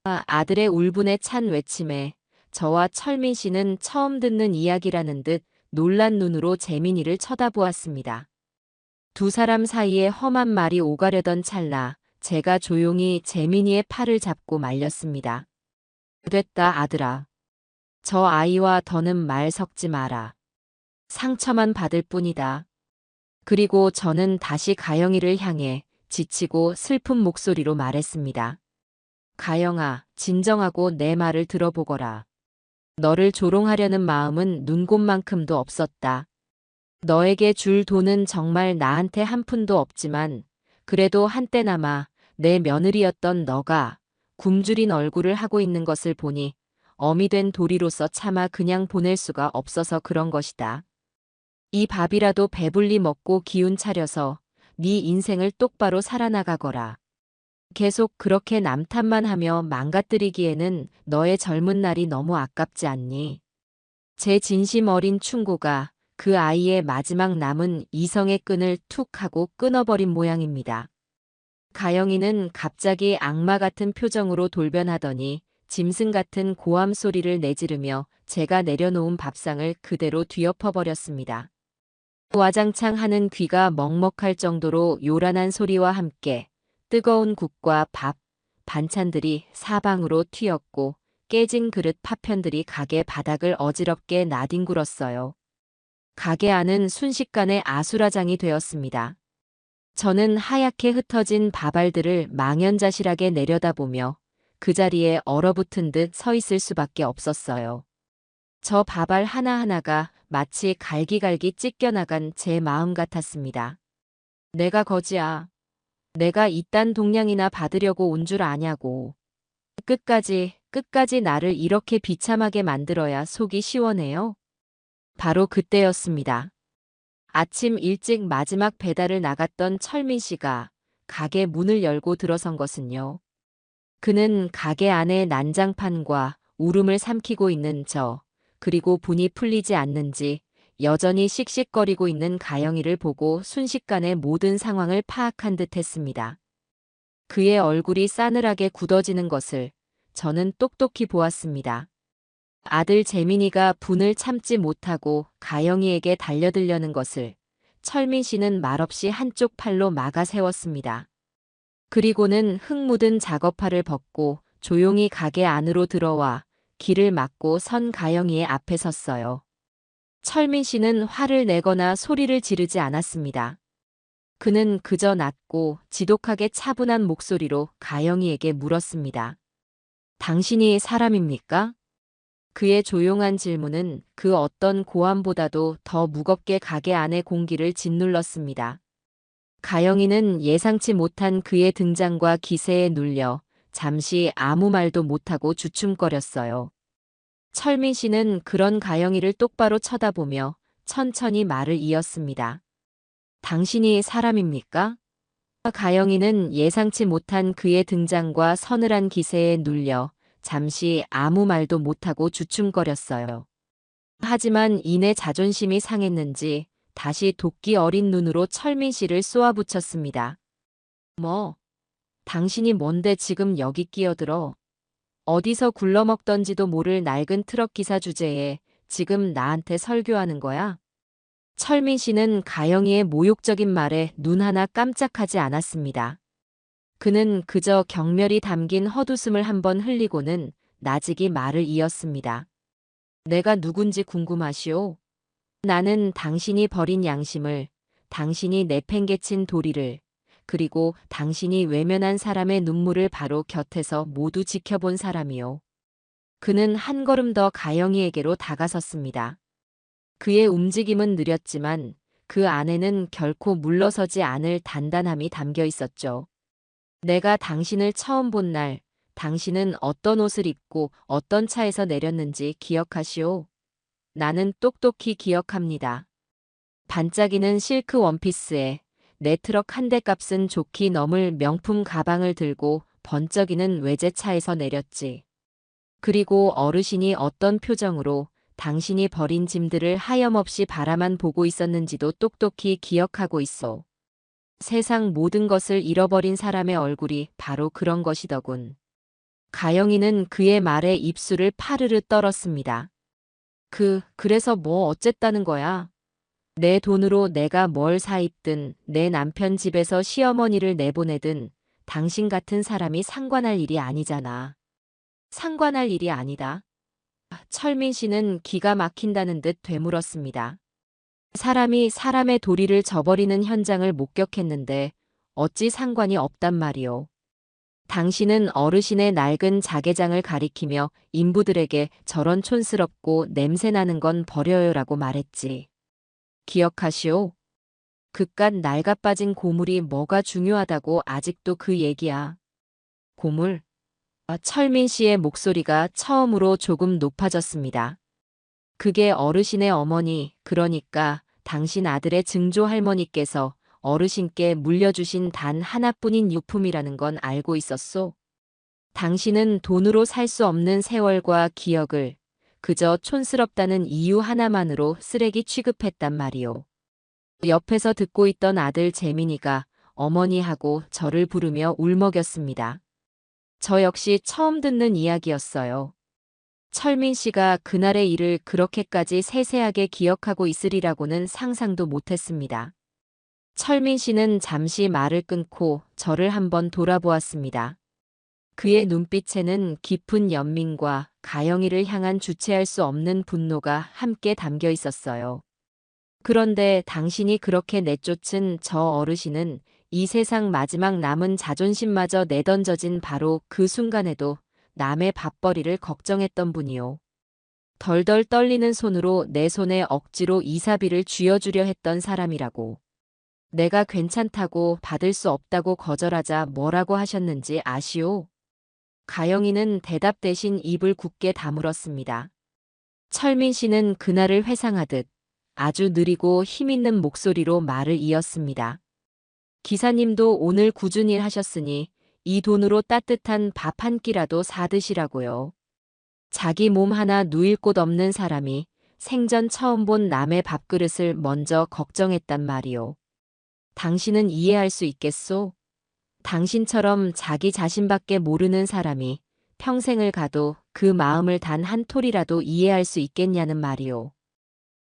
아들의 울분에 찬 외침에 저와 철민 씨는 처음 듣는 이야기라는 듯 놀란 눈으로 재민이를 쳐다보았습니다. 두 사람 사이에 험한 말이 오가려던 찰나 제가 조용히 재민이의 팔을 잡고 말렸습니다. 됐다 아들아. 저 아이와 더는 말 섞지 마라. 상처만 받을 뿐이다. 그리고 저는 다시 가영이를 향해 지치고 슬픈 목소리로 말했습니다. 가영아, 진정하고 내 말을 들어보거라. 너를 조롱하려는 마음은 눈곱만큼도 없었다. 너에게 줄 돈은 정말 나한테 한 푼도 없지만 그래도 한때나마 내 며느리였던 너가 굶주린 얼굴을 하고 있는 것을 보니 어미 된 도리로서 차마 그냥 보낼 수가 없어서 그런 것이다. 이 밥이라도 배불리 먹고 기운 차려서 네 인생을 똑바로 살아나가거라. 계속 그렇게 남탓만 하며 망가뜨리기에는 너의 젊은 날이 너무 아깝지 않니? 제 진심 어린 충고가 그 아이의 마지막 남은 이성의 끈을 툭 하고 끊어버린 모양입니다. 가영이는 갑자기 악마 같은 표정으로 돌변하더니 짐승 같은 고함 소리를 내지르며 제가 내려놓은 밥상을 그대로 뒤엎어버렸습니다. 와장창 하는 귀가 먹먹할 정도로 요란한 소리와 함께 뜨거운 국과 밥, 반찬들이 사방으로 튀었고 깨진 그릇 파편들이 가게 바닥을 어지럽게 나뒹굴었어요. 가게 안은 순식간에 아수라장이 되었습니다. 저는 하얗게 흩어진 밥알들을 망연자실하게 내려다보며 그 자리에 얼어붙은 듯 서 있을 수밖에 없었어요. 저 밥알 하나하나가 마치 갈기갈기 찢겨나간 제 마음 같았습니다. 내가 거지야. 내가 이딴 동냥이나 받으려고 온 줄 아냐고. 끝까지 나를 이렇게 비참하게 만들어야 속이 시원해요? 바로 그때였습니다. 아침 일찍 마지막 배달을 나갔던 철민 씨가 가게 문을 열고 들어선 것은요. 그는 가게 안에 난장판과 울음을 삼키고 있는 저, 그리고 분이 풀리지 않는지 여전히 씩씩거리고 있는 가영이를 보고 순식간에 모든 상황을 파악한 듯 했습니다. 그의 얼굴이 싸늘하게 굳어지는 것을 저는 똑똑히 보았습니다. 아들 재민이가 분을 참지 못하고 가영이에게 달려들려는 것을 철민 씨는 말없이 한쪽 팔로 막아 세웠습니다. 그리고는 흙 묻은 작업화를 벗고 조용히 가게 안으로 들어와 길을 막고 선 가영이의 앞에 섰어요. 철민 씨는 화를 내거나 소리를 지르지 않았습니다. 그는 그저 낮고 지독하게 차분한 목소리로 가영이에게 물었습니다. 당신이 사람입니까? 그의 조용한 질문은 그 어떤 고함보다도 더 무겁게 가게 안의 공기를 짓눌렀습니다. 가영이는 예상치 못한 그의 등장과 기세에 눌려 잠시 아무 말도 못하고 주춤거렸어요. 철민 씨는 그런 가영이를 똑바로 쳐다보며 천천히 말을 이었습니다. 당신이 사람입니까? 가영이는 예상치 못한 그의 등장과 서늘한 기세에 눌려 잠시 아무 말도 못하고 주춤거렸어요. 하지만 이내 자존심이 상했는지 다시 도끼 어린 눈으로 철민 씨를 쏘아붙였습니다. 뭐, 당신이 뭔데 지금 여기 끼어들어? 어디서 굴러먹던지도 모를 낡은 트럭 기사 주제에 지금 나한테 설교하는 거야? 철민 씨는 가영이의 모욕적인 말에 눈 하나 깜짝하지 않았습니다. 그는 그저 경멸이 담긴 헛웃음을 한번 흘리고는 나직이 말을 이었습니다. 내가 누군지 궁금하시오? 나는 당신이 버린 양심을, 당신이 내팽개친 도리를, 그리고 당신이 외면한 사람의 눈물을 바로 곁에서 모두 지켜본 사람이요. 그는 한 걸음 더 가영이에게로 다가섰습니다. 그의 움직임은 느렸지만 그 안에는 결코 물러서지 않을 단단함이 담겨 있었죠. 내가 당신을 처음 본 날, 당신은 어떤 옷을 입고 어떤 차에서 내렸는지 기억하시오? 나는 똑똑히 기억합니다. 반짝이는 실크 원피스에 내 트럭 한 대 값은 좋게 넘을 명품 가방을 들고 번쩍이는 외제차에서 내렸지. 그리고 어르신이 어떤 표정으로 당신이 버린 짐들을 하염없이 바라만 보고 있었는지도 똑똑히 기억하고 있어. 세상 모든 것을 잃어버린 사람의 얼굴이 바로 그런 것이더군. 가영이는 그의 말에 입술을 파르르 떨었습니다. 그래서 뭐 어쨌다는 거야? 내 돈으로 내가 뭘 사 입든 내 남편 집에서 시어머니를 내보내든 당신 같은 사람이 상관할 일이 아니잖아. 상관할 일이 아니다. 철민 씨는 기가 막힌다는 듯 되물었습니다. 사람이 사람의 도리를 저버리는 현장을 목격했는데 어찌 상관이 없단 말이오. 당신은 어르신의 낡은 자개장을 가리키며 인부들에게 저런 촌스럽고 냄새나는 건 버려요라고 말했지. 기억하시오? 그깟 낡아빠진 고물이 뭐가 중요하다고 아직도 그 얘기야. 고물? 철민 씨의 목소리가 처음으로 조금 높아졌습니다. 그게 어르신의 어머니, 그러니까 당신 아들의 증조 할머니께서 어르신께 물려주신 단 하나뿐인 유품이라는 건 알고 있었소? 당신은 돈으로 살 수 없는 세월과 기억을 그저 촌스럽다는 이유 하나만으로 쓰레기 취급했단 말이오. 옆에서 듣고 있던 아들 재민이가 어머니하고 저를 부르며 울먹였습니다. 저 역시 처음 듣는 이야기였어요. 철민 씨가 그날의 일을 그렇게까지 세세하게 기억하고 있으리라고는 상상도 못했습니다. 철민 씨는 잠시 말을 끊고 저를 한번 돌아보았습니다. 그의 눈빛에는 깊은 연민과 가영이를 향한 주체할 수 없는 분노가 함께 담겨 있었어요. 그런데 당신이 그렇게 내쫓은 저 어르신은 이 세상 마지막 남은 자존심마저 내던져진 바로 그 순간에도 남의 밥벌이를 걱정했던 분이요. 덜덜 떨리는 손으로 내 손에 억지로 이사비를 쥐어주려 했던 사람이라고. 내가 괜찮다고 받을 수 없다고 거절하자 뭐라고 하셨는지 아시오? 가영이는 대답 대신 입을 굳게 다물었습니다. 철민 씨는 그날을 회상하듯 아주 느리고 힘있는 목소리로 말을 이었습니다. 기사님도 오늘 꾸준히 하셨으니 이 돈으로 따뜻한 밥 한 끼라도 사드시라고요. 자기 몸 하나 누일 곳 없는 사람이 생전 처음 본 남의 밥그릇을 먼저 걱정했단 말이오. 당신은 이해할 수 있겠소? 당신처럼 자기 자신밖에 모르는 사람이 평생을 가도 그 마음을 단 한 톨이라도 이해할 수 있겠냐는 말이오.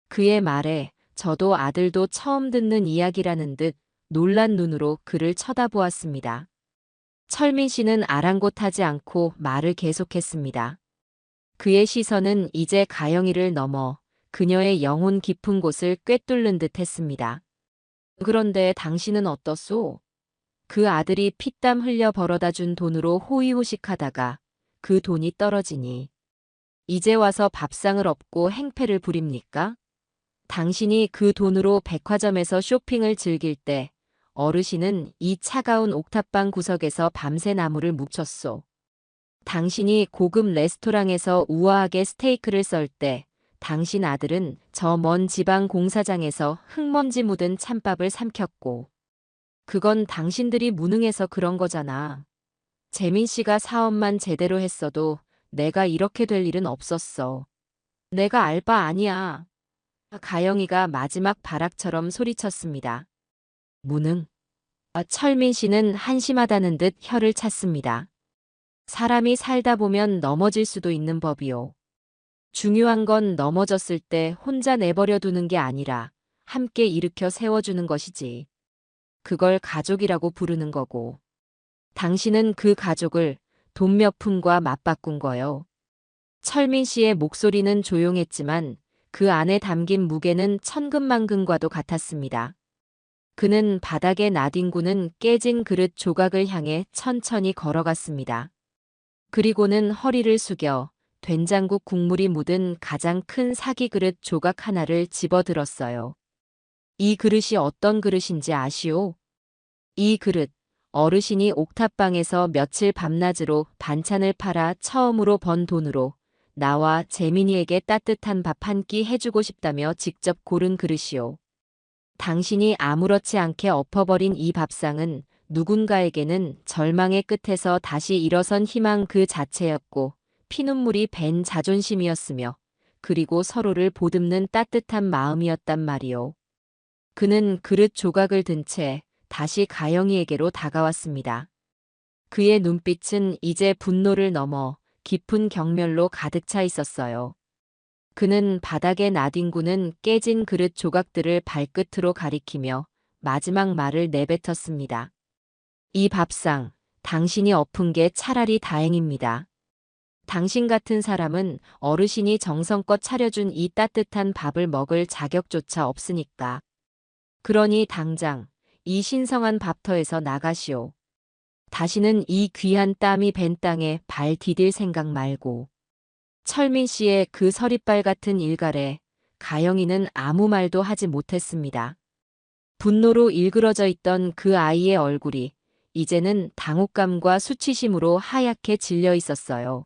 그의 말에 저도 아들도 처음 듣는 이야기라는 듯 놀란 눈으로 그를 쳐다보았습니다. 철민 씨는 아랑곳하지 않고 말을 계속했습니다. 그의 시선은 이제 가영이를 넘어 그녀의 영혼 깊은 곳을 꿰뚫는 듯 했습니다. 그런데 당신은 어떻소? 그 아들이 피땀 흘려 벌어다 준 돈으로 호의호식하다가 그 돈이 떨어지니 이제 와서 밥상을 엎고 행패를 부립니까? 당신이 그 돈으로 백화점에서 쇼핑을 즐길 때 어르신은 이 차가운 옥탑방 구석에서 밤새 나무를 묵혔소. 당신이 고급 레스토랑에서 우아하게 스테이크를 썰 때 당신 아들은 저 먼 지방 공사장에서 흙먼지 묻은 찬밥을 삼켰고 그건 당신들이 무능해서 그런 거잖아. 재민 씨가 사업만 제대로 했어도 내가 이렇게 될 일은 없었어. 내가 알 바 아니야. 가영이가 마지막 발악처럼 소리쳤습니다. 무능. 철민 씨는 한심하다는 듯 혀를 찼습니다. 사람이 살다 보면 넘어질 수도 있는 법이요. 중요한 건 넘어졌을 때 혼자 내버려 두는 게 아니라 함께 일으켜 세워주는 것이지. 그걸 가족이라고 부르는 거고. 당신은 그 가족을 돈 몇 푼과 맞바꾼 거요. 철민 씨의 목소리는 조용했지만 그 안에 담긴 무게는 천근만근과도 같았습니다. 그는 바닥에 나뒹구는 깨진 그릇 조각을 향해 천천히 걸어갔습니다. 그리고는 허리를 숙여 된장국 국물이 묻은 가장 큰 사기 그릇 조각 하나를 집어들었어요. 이 그릇이 어떤 그릇인지 아시오? 이 그릇, 어르신이 옥탑방에서 며칠 밤낮으로 반찬을 팔아 처음으로 번 돈으로 나와 재민이에게 따뜻한 밥 한 끼 해주고 싶다며 직접 고른 그릇이오. 당신이 아무렇지 않게 엎어버린 이 밥상은 누군가에게는 절망의 끝에서 다시 일어선 희망 그 자체였고 피눈물이 밴 자존심이었으며 그리고 서로를 보듬는 따뜻한 마음이었단 말이오. 그는 그릇 조각을 든 채 다시 가영이에게로 다가왔습니다. 그의 눈빛은 이제 분노를 넘어 깊은 경멸로 가득 차 있었어요. 그는 바닥에 나뒹구는 깨진 그릇 조각들을 발끝으로 가리키며 마지막 말을 내뱉었습니다. 이 밥상, 당신이 엎은 게 차라리 다행입니다. 당신 같은 사람은 어르신이 정성껏 차려준 이 따뜻한 밥을 먹을 자격조차 없으니까. 그러니 당장 이 신성한 밥터에서 나가시오. 다시는 이 귀한 땀이 밴 땅에 발 디딜 생각 말고. 철민 씨의 그 서리빨 같은 일갈에 가영이는 아무 말도 하지 못했습니다. 분노로 일그러져 있던 그 아이의 얼굴이 이제는 당혹감과 수치심으로 하얗게 질려 있었어요.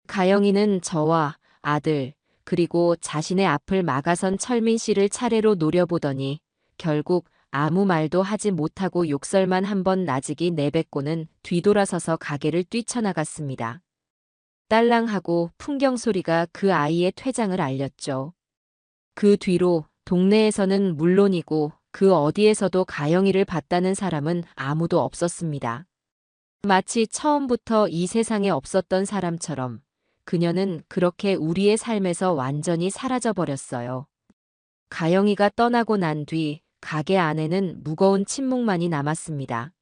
가영이는 저와 아들, 그리고 자신의 앞을 막아선 철민 씨를 차례로 노려보더니 결국 아무 말도 하지 못하고 욕설만 한번 나직이 내뱉고는 뒤돌아서서 가게를 뛰쳐나갔습니다. 딸랑하고 풍경 소리가 그 아이의 퇴장을 알렸죠. 그 뒤로 동네에서는 물론이고 그 어디에서도 가영이를 봤다는 사람은 아무도 없었습니다. 마치 처음부터 이 세상에 없었던 사람처럼 그녀는 그렇게 우리의 삶에서 완전히 사라져버렸어요. 가영이가 떠나고 난 뒤 가게 안에는 무거운 침묵만이 남았습니다.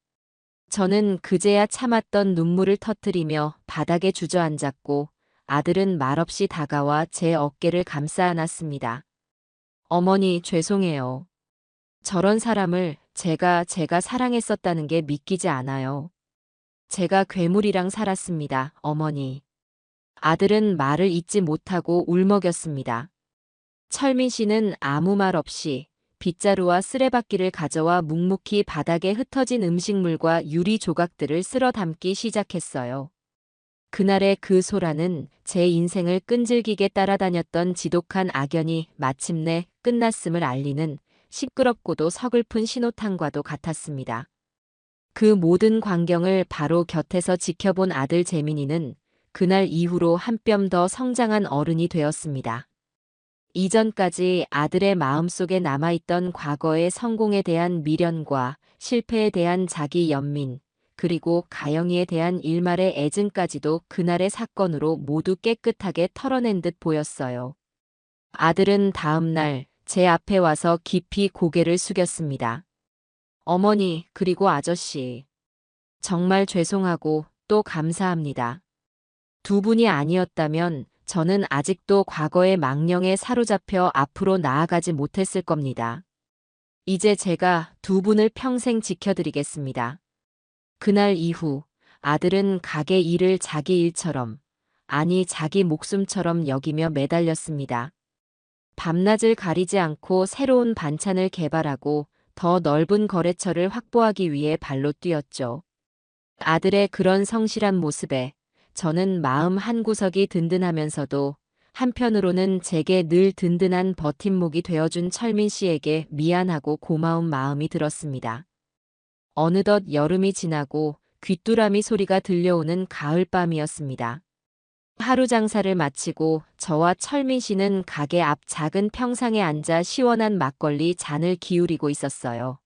저는 그제야 참았던 눈물을 터뜨리며 바닥에 주저앉았고 아들은 말없이 다가와 제 어깨를 감싸 안았습니다. 어머니, 죄송해요. 저런 사람을 제가 사랑했었다는 게 믿기지 않아요. 제가 괴물이랑 살았습니다, 어머니. 아들은 말을 잇지 못하고 울먹였습니다. 철민 씨는 아무 말 없이 빗자루와 쓰레받기를 가져와 묵묵히 바닥에 흩어진 음식물과 유리 조각들을 쓸어 담기 시작했어요. 그날의 그 소라는 제 인생을 끈질기게 따라다녔던 지독한 악연이 마침내 끝났음을 알리는 시끄럽고도 서글픈 신호탄과도 같았습니다. 그 모든 광경을 바로 곁에서 지켜본 아들 재민이는 그날 이후로 한 뼘 더 성장한 어른이 되었습니다. 이전까지 아들의 마음속에 남아있던 과거의 성공에 대한 미련과 실패에 대한 자기 연민, 그리고 가영이에 대한 일말의 애증까지도 그날의 사건으로 모두 깨끗하게 털어낸 듯 보였어요. 아들은 다음 날 제 앞에 와서 깊이 고개를 숙였습니다. 어머니, 그리고 아저씨. 정말 죄송하고 또 감사합니다. 두 분이 아니었다면 저는 아직도 과거의 망령에 사로잡혀 앞으로 나아가지 못했을 겁니다. 이제 제가 두 분을 평생 지켜드리겠습니다. 그날 이후 아들은 가게 일을 자기 일처럼, 아니 자기 목숨처럼 여기며 매달렸습니다. 밤낮을 가리지 않고 새로운 반찬을 개발하고 더 넓은 거래처를 확보하기 위해 발로 뛰었죠. 아들의 그런 성실한 모습에 저는 마음 한구석이 든든하면서도 한편으로는 제게 늘 든든한 버팀목이 되어준 철민 씨에게 미안하고 고마운 마음이 들었습니다. 어느덧 여름이 지나고 귀뚜라미 소리가 들려오는 가을밤이었습니다. 하루 장사를 마치고 저와 철민 씨는 가게 앞 작은 평상에 앉아 시원한 막걸리 잔을 기울이고 있었어요.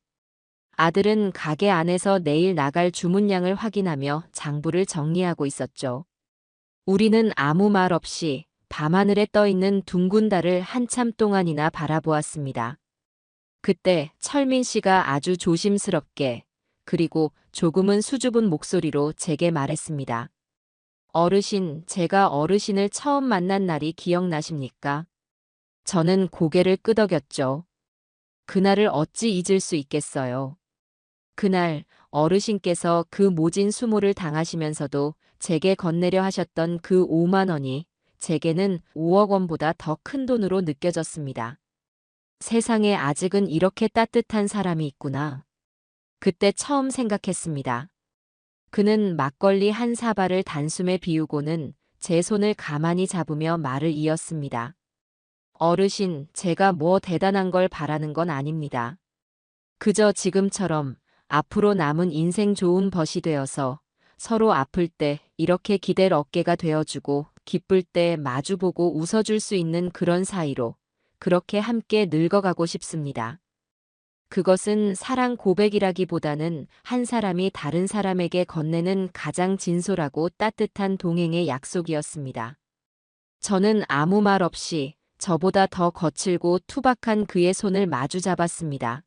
아들은 가게 안에서 내일 나갈 주문량을 확인하며 장부를 정리하고 있었죠. 우리는 아무 말 없이 밤하늘에 떠있는 둥근 달을 한참 동안이나 바라보았습니다. 그때 철민 씨가 아주 조심스럽게 그리고 조금은 수줍은 목소리로 제게 말했습니다. 어르신, 제가 어르신을 처음 만난 날이 기억나십니까? 저는 고개를 끄덕였죠. 그날을 어찌 잊을 수 있겠어요. 그날 어르신께서 그 모진 수모를 당하시면서도 제게 건네려 하셨던 그 5만 원이 제게는 5억 원보다 더 큰 돈으로 느껴졌습니다. 세상에 아직은 이렇게 따뜻한 사람이 있구나. 그때 처음 생각했습니다. 그는 막걸리 한 사발을 단숨에 비우고는 제 손을 가만히 잡으며 말을 이었습니다. 어르신, 제가 뭐 대단한 걸 바라는 건 아닙니다. 그저 지금처럼 앞으로 남은 인생 좋은 벗이 되어서 서로 아플 때 이렇게 기댈 어깨가 되어주고 기쁠 때 마주보고 웃어줄 수 있는 그런 사이로 그렇게 함께 늙어가고 싶습니다. 그것은 사랑 고백이라기보다는 한 사람이 다른 사람에게 건네는 가장 진솔하고 따뜻한 동행의 약속이었습니다. 저는 아무 말 없이 저보다 더 거칠고 투박한 그의 손을 마주 잡았습니다.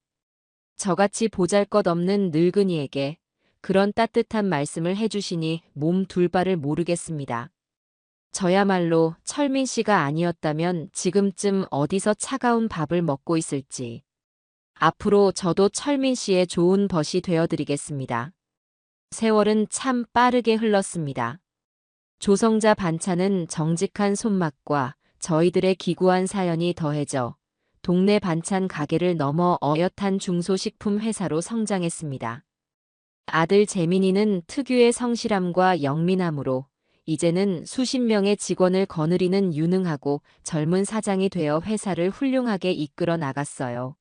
저같이 보잘것없는 늙은이에게 그런 따뜻한 말씀을 해주시니 몸 둘 바를 모르겠습니다. 저야말로 철민 씨가 아니었다면 지금쯤 어디서 차가운 밥을 먹고 있을지. 앞으로 저도 철민 씨의 좋은 벗이 되어드리겠습니다. 세월은 참 빠르게 흘렀습니다. 조성자 반찬은 정직한 손맛과 저희들의 기구한 사연이 더해져 동네 반찬 가게를 넘어 어엿한 중소식품 회사로 성장했습니다. 아들 재민이는 특유의 성실함과 영민함으로 이제는 수십 명의 직원을 거느리는 유능하고 젊은 사장이 되어 회사를 훌륭하게 이끌어 나갔어요.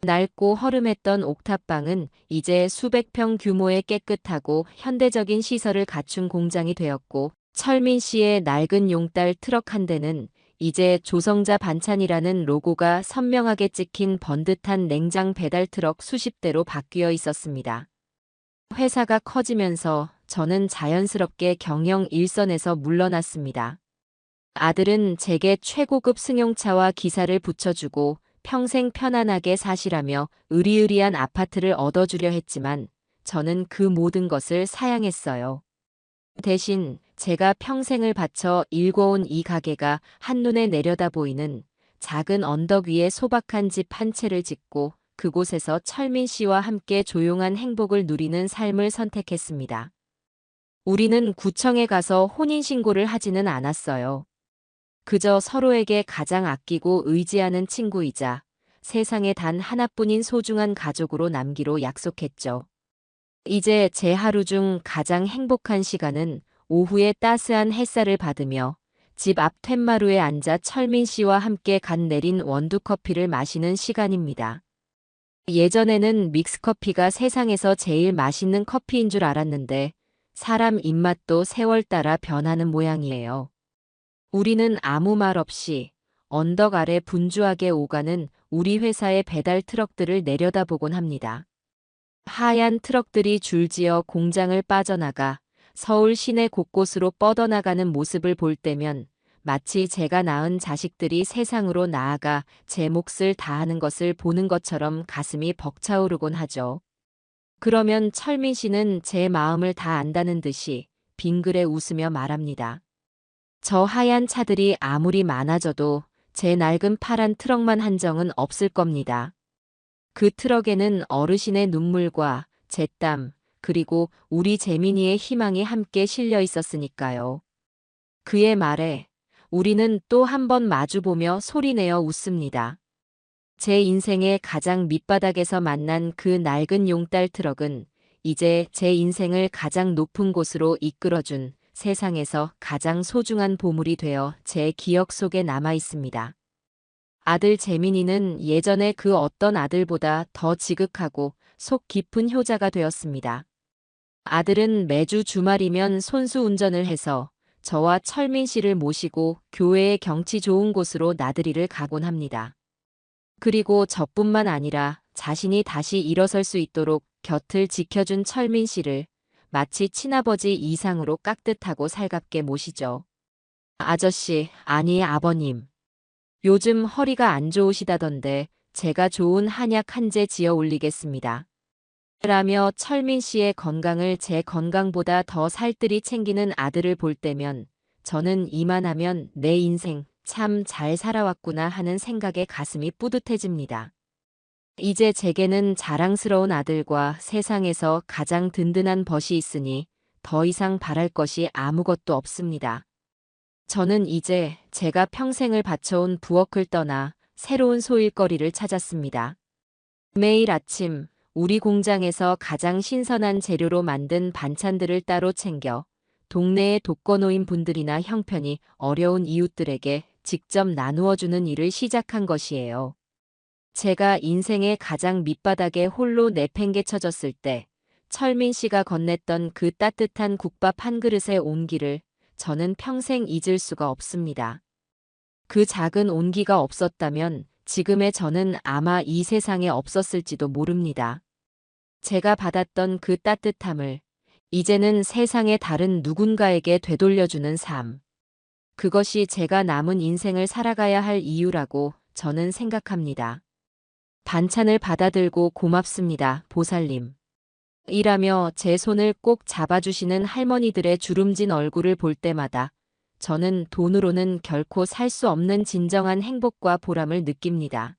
낡고 허름했던 옥탑방은 이제 수백 평 규모의 깨끗하고 현대적인 시설을 갖춘 공장이 되었고, 철민 씨의 낡은 용달 트럭 한 대는 이제 조성자 반찬이라는 로고가 선명하게 찍힌 번듯한 냉장 배달 트럭 수십 대로 바뀌어 있었습니다. 회사가 커지면서 저는 자연스럽게 경영 일선에서 물러났습니다. 아들은 제게 최고급 승용차와 기사를 붙여주고 평생 편안하게 사시라며 으리으리한 아파트를 얻어주려 했지만 저는 그 모든 것을 사양했어요. 대신 제가 평생을 바쳐 일궈온 이 가게가 한눈에 내려다 보이는 작은 언덕 위에 소박한 집 한 채를 짓고 그곳에서 철민 씨와 함께 조용한 행복을 누리는 삶을 선택했습니다. 우리는 구청에 가서 혼인신고를 하지는 않았어요. 그저 서로에게 가장 아끼고 의지하는 친구이자 세상에 단 하나뿐인 소중한 가족으로 남기로 약속했죠. 이제 제 하루 중 가장 행복한 시간은 오후에 따스한 햇살을 받으며 집 앞 툇마루에 앉아 철민 씨와 함께 갓 내린 원두커피를 마시는 시간입니다. 예전에는 믹스커피가 세상에서 제일 맛있는 커피인 줄 알았는데 사람 입맛도 세월 따라 변하는 모양이에요. 우리는 아무 말 없이 언덕 아래 분주하게 오가는 우리 회사의 배달 트럭들을 내려다보곤 합니다. 하얀 트럭들이 줄지어 공장을 빠져나가 서울 시내 곳곳으로 뻗어나가는 모습을 볼 때면 마치 제가 낳은 자식들이 세상으로 나아가 제 몫을 다하는 것을 보는 것처럼 가슴이 벅차오르곤 하죠. 그러면 철민 씨는 제 마음을 다 안다는 듯이 빙그레 웃으며 말합니다. 저 하얀 차들이 아무리 많아져도 제 낡은 파란 트럭만 한정은 없을 겁니다. 그 트럭에는 어르신의 눈물과 제 땀, 그리고 우리 재민이의 희망이 함께 실려 있었으니까요. 그의 말에 우리는 또 한 번 마주보며 소리내어 웃습니다. 제 인생의 가장 밑바닥에서 만난 그 낡은 용달 트럭은 이제 제 인생을 가장 높은 곳으로 이끌어준 세상에서 가장 소중한 보물이 되어 제 기억 속에 남아 있습니다. 아들 재민이는 예전에 그 어떤 아들보다 더 지극하고 속 깊은 효자가 되었습니다. 아들은 매주 주말이면 손수 운전을 해서 저와 철민 씨를 모시고 교회의 경치 좋은 곳으로 나들이를 가곤 합니다. 그리고 저뿐만 아니라 자신이 다시 일어설 수 있도록 곁을 지켜준 철민 씨를 마치 친아버지 이상으로 깍듯하고 살갑게 모시죠. 아저씨, 아니 아버님. 요즘 허리가 안 좋으시다던데 제가 좋은 한약 한 제 지어 올리겠습니다. 라며 철민 씨의 건강을 제 건강보다 더 살뜰히 챙기는 아들을 볼 때면 저는 이만하면 내 인생 참 잘 살아왔구나 하는 생각에 가슴이 뿌듯해집니다. 이제 제게는 자랑스러운 아들과 세상에서 가장 든든한 벗이 있으니 더 이상 바랄 것이 아무것도 없습니다. 저는 이제 제가 평생을 바쳐온 부엌을 떠나 새로운 소일거리를 찾았습니다. 매일 아침 우리 공장에서 가장 신선한 재료로 만든 반찬들을 따로 챙겨 동네의 독거노인 분들이나 형편이 어려운 이웃들에게 직접 나누어주는 일을 시작한 것이에요. 제가 인생의 가장 밑바닥에 홀로 내팽개쳐졌을 때 철민 씨가 건넸던 그 따뜻한 국밥 한 그릇의 온기를 저는 평생 잊을 수가 없습니다. 그 작은 온기가 없었다면 지금의 저는 아마 이 세상에 없었을지도 모릅니다. 제가 받았던 그 따뜻함을 이제는 세상의 다른 누군가에게 되돌려주는 삶. 그것이 제가 남은 인생을 살아가야 할 이유라고 저는 생각합니다. 반찬을 받아들고 고맙습니다, 보살님. 이라며 제 손을 꼭 잡아주시는 할머니들의 주름진 얼굴을 볼 때마다 저는 돈으로는 결코 살 수 없는 진정한 행복과 보람을 느낍니다.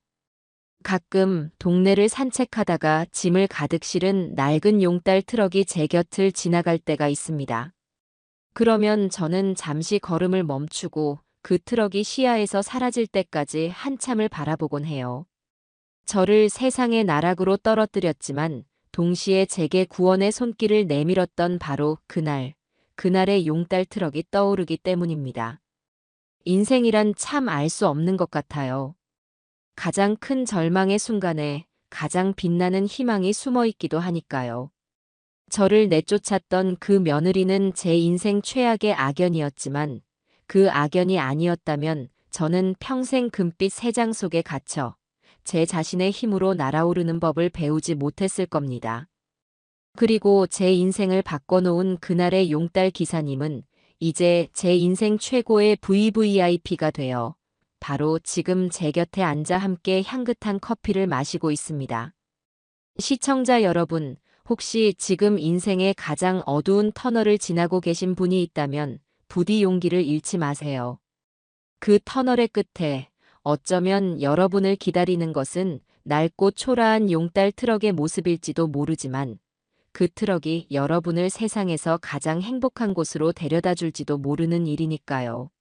가끔 동네를 산책하다가 짐을 가득 실은 낡은 용달 트럭이 제 곁을 지나갈 때가 있습니다. 그러면 저는 잠시 걸음을 멈추고 그 트럭이 시야에서 사라질 때까지 한참을 바라보곤 해요. 저를 세상의 나락으로 떨어뜨렸지만 동시에 제게 구원의 손길을 내밀었던 바로 그날의 용달 트럭이 떠오르기 때문입니다. 인생이란 참 알 수 없는 것 같아요. 가장 큰 절망의 순간에 가장 빛나는 희망이 숨어 있기도 하니까요. 저를 내쫓았던 그 며느리는 제 인생 최악의 악연이었지만 그 악연이 아니었다면 저는 평생 금빛 새장 속에 갇혀 제 자신의 힘으로 날아오르는 법을 배우지 못했을 겁니다. 그리고 제 인생을 바꿔놓은 그날의 용달 기사님은 이제 제 인생 최고의 VVIP가 되어 바로 지금 제 곁에 앉아 함께 향긋한 커피를 마시고 있습니다. 시청자 여러분, 혹시 지금 인생의 가장 어두운 터널을 지나고 계신 분이 있다면 부디 용기를 잃지 마세요. 그 터널의 끝에 어쩌면 여러분을 기다리는 것은 낡고 초라한 용달 트럭의 모습일지도 모르지만 그 트럭이 여러분을 세상에서 가장 행복한 곳으로 데려다 줄지도 모르는 일이니까요.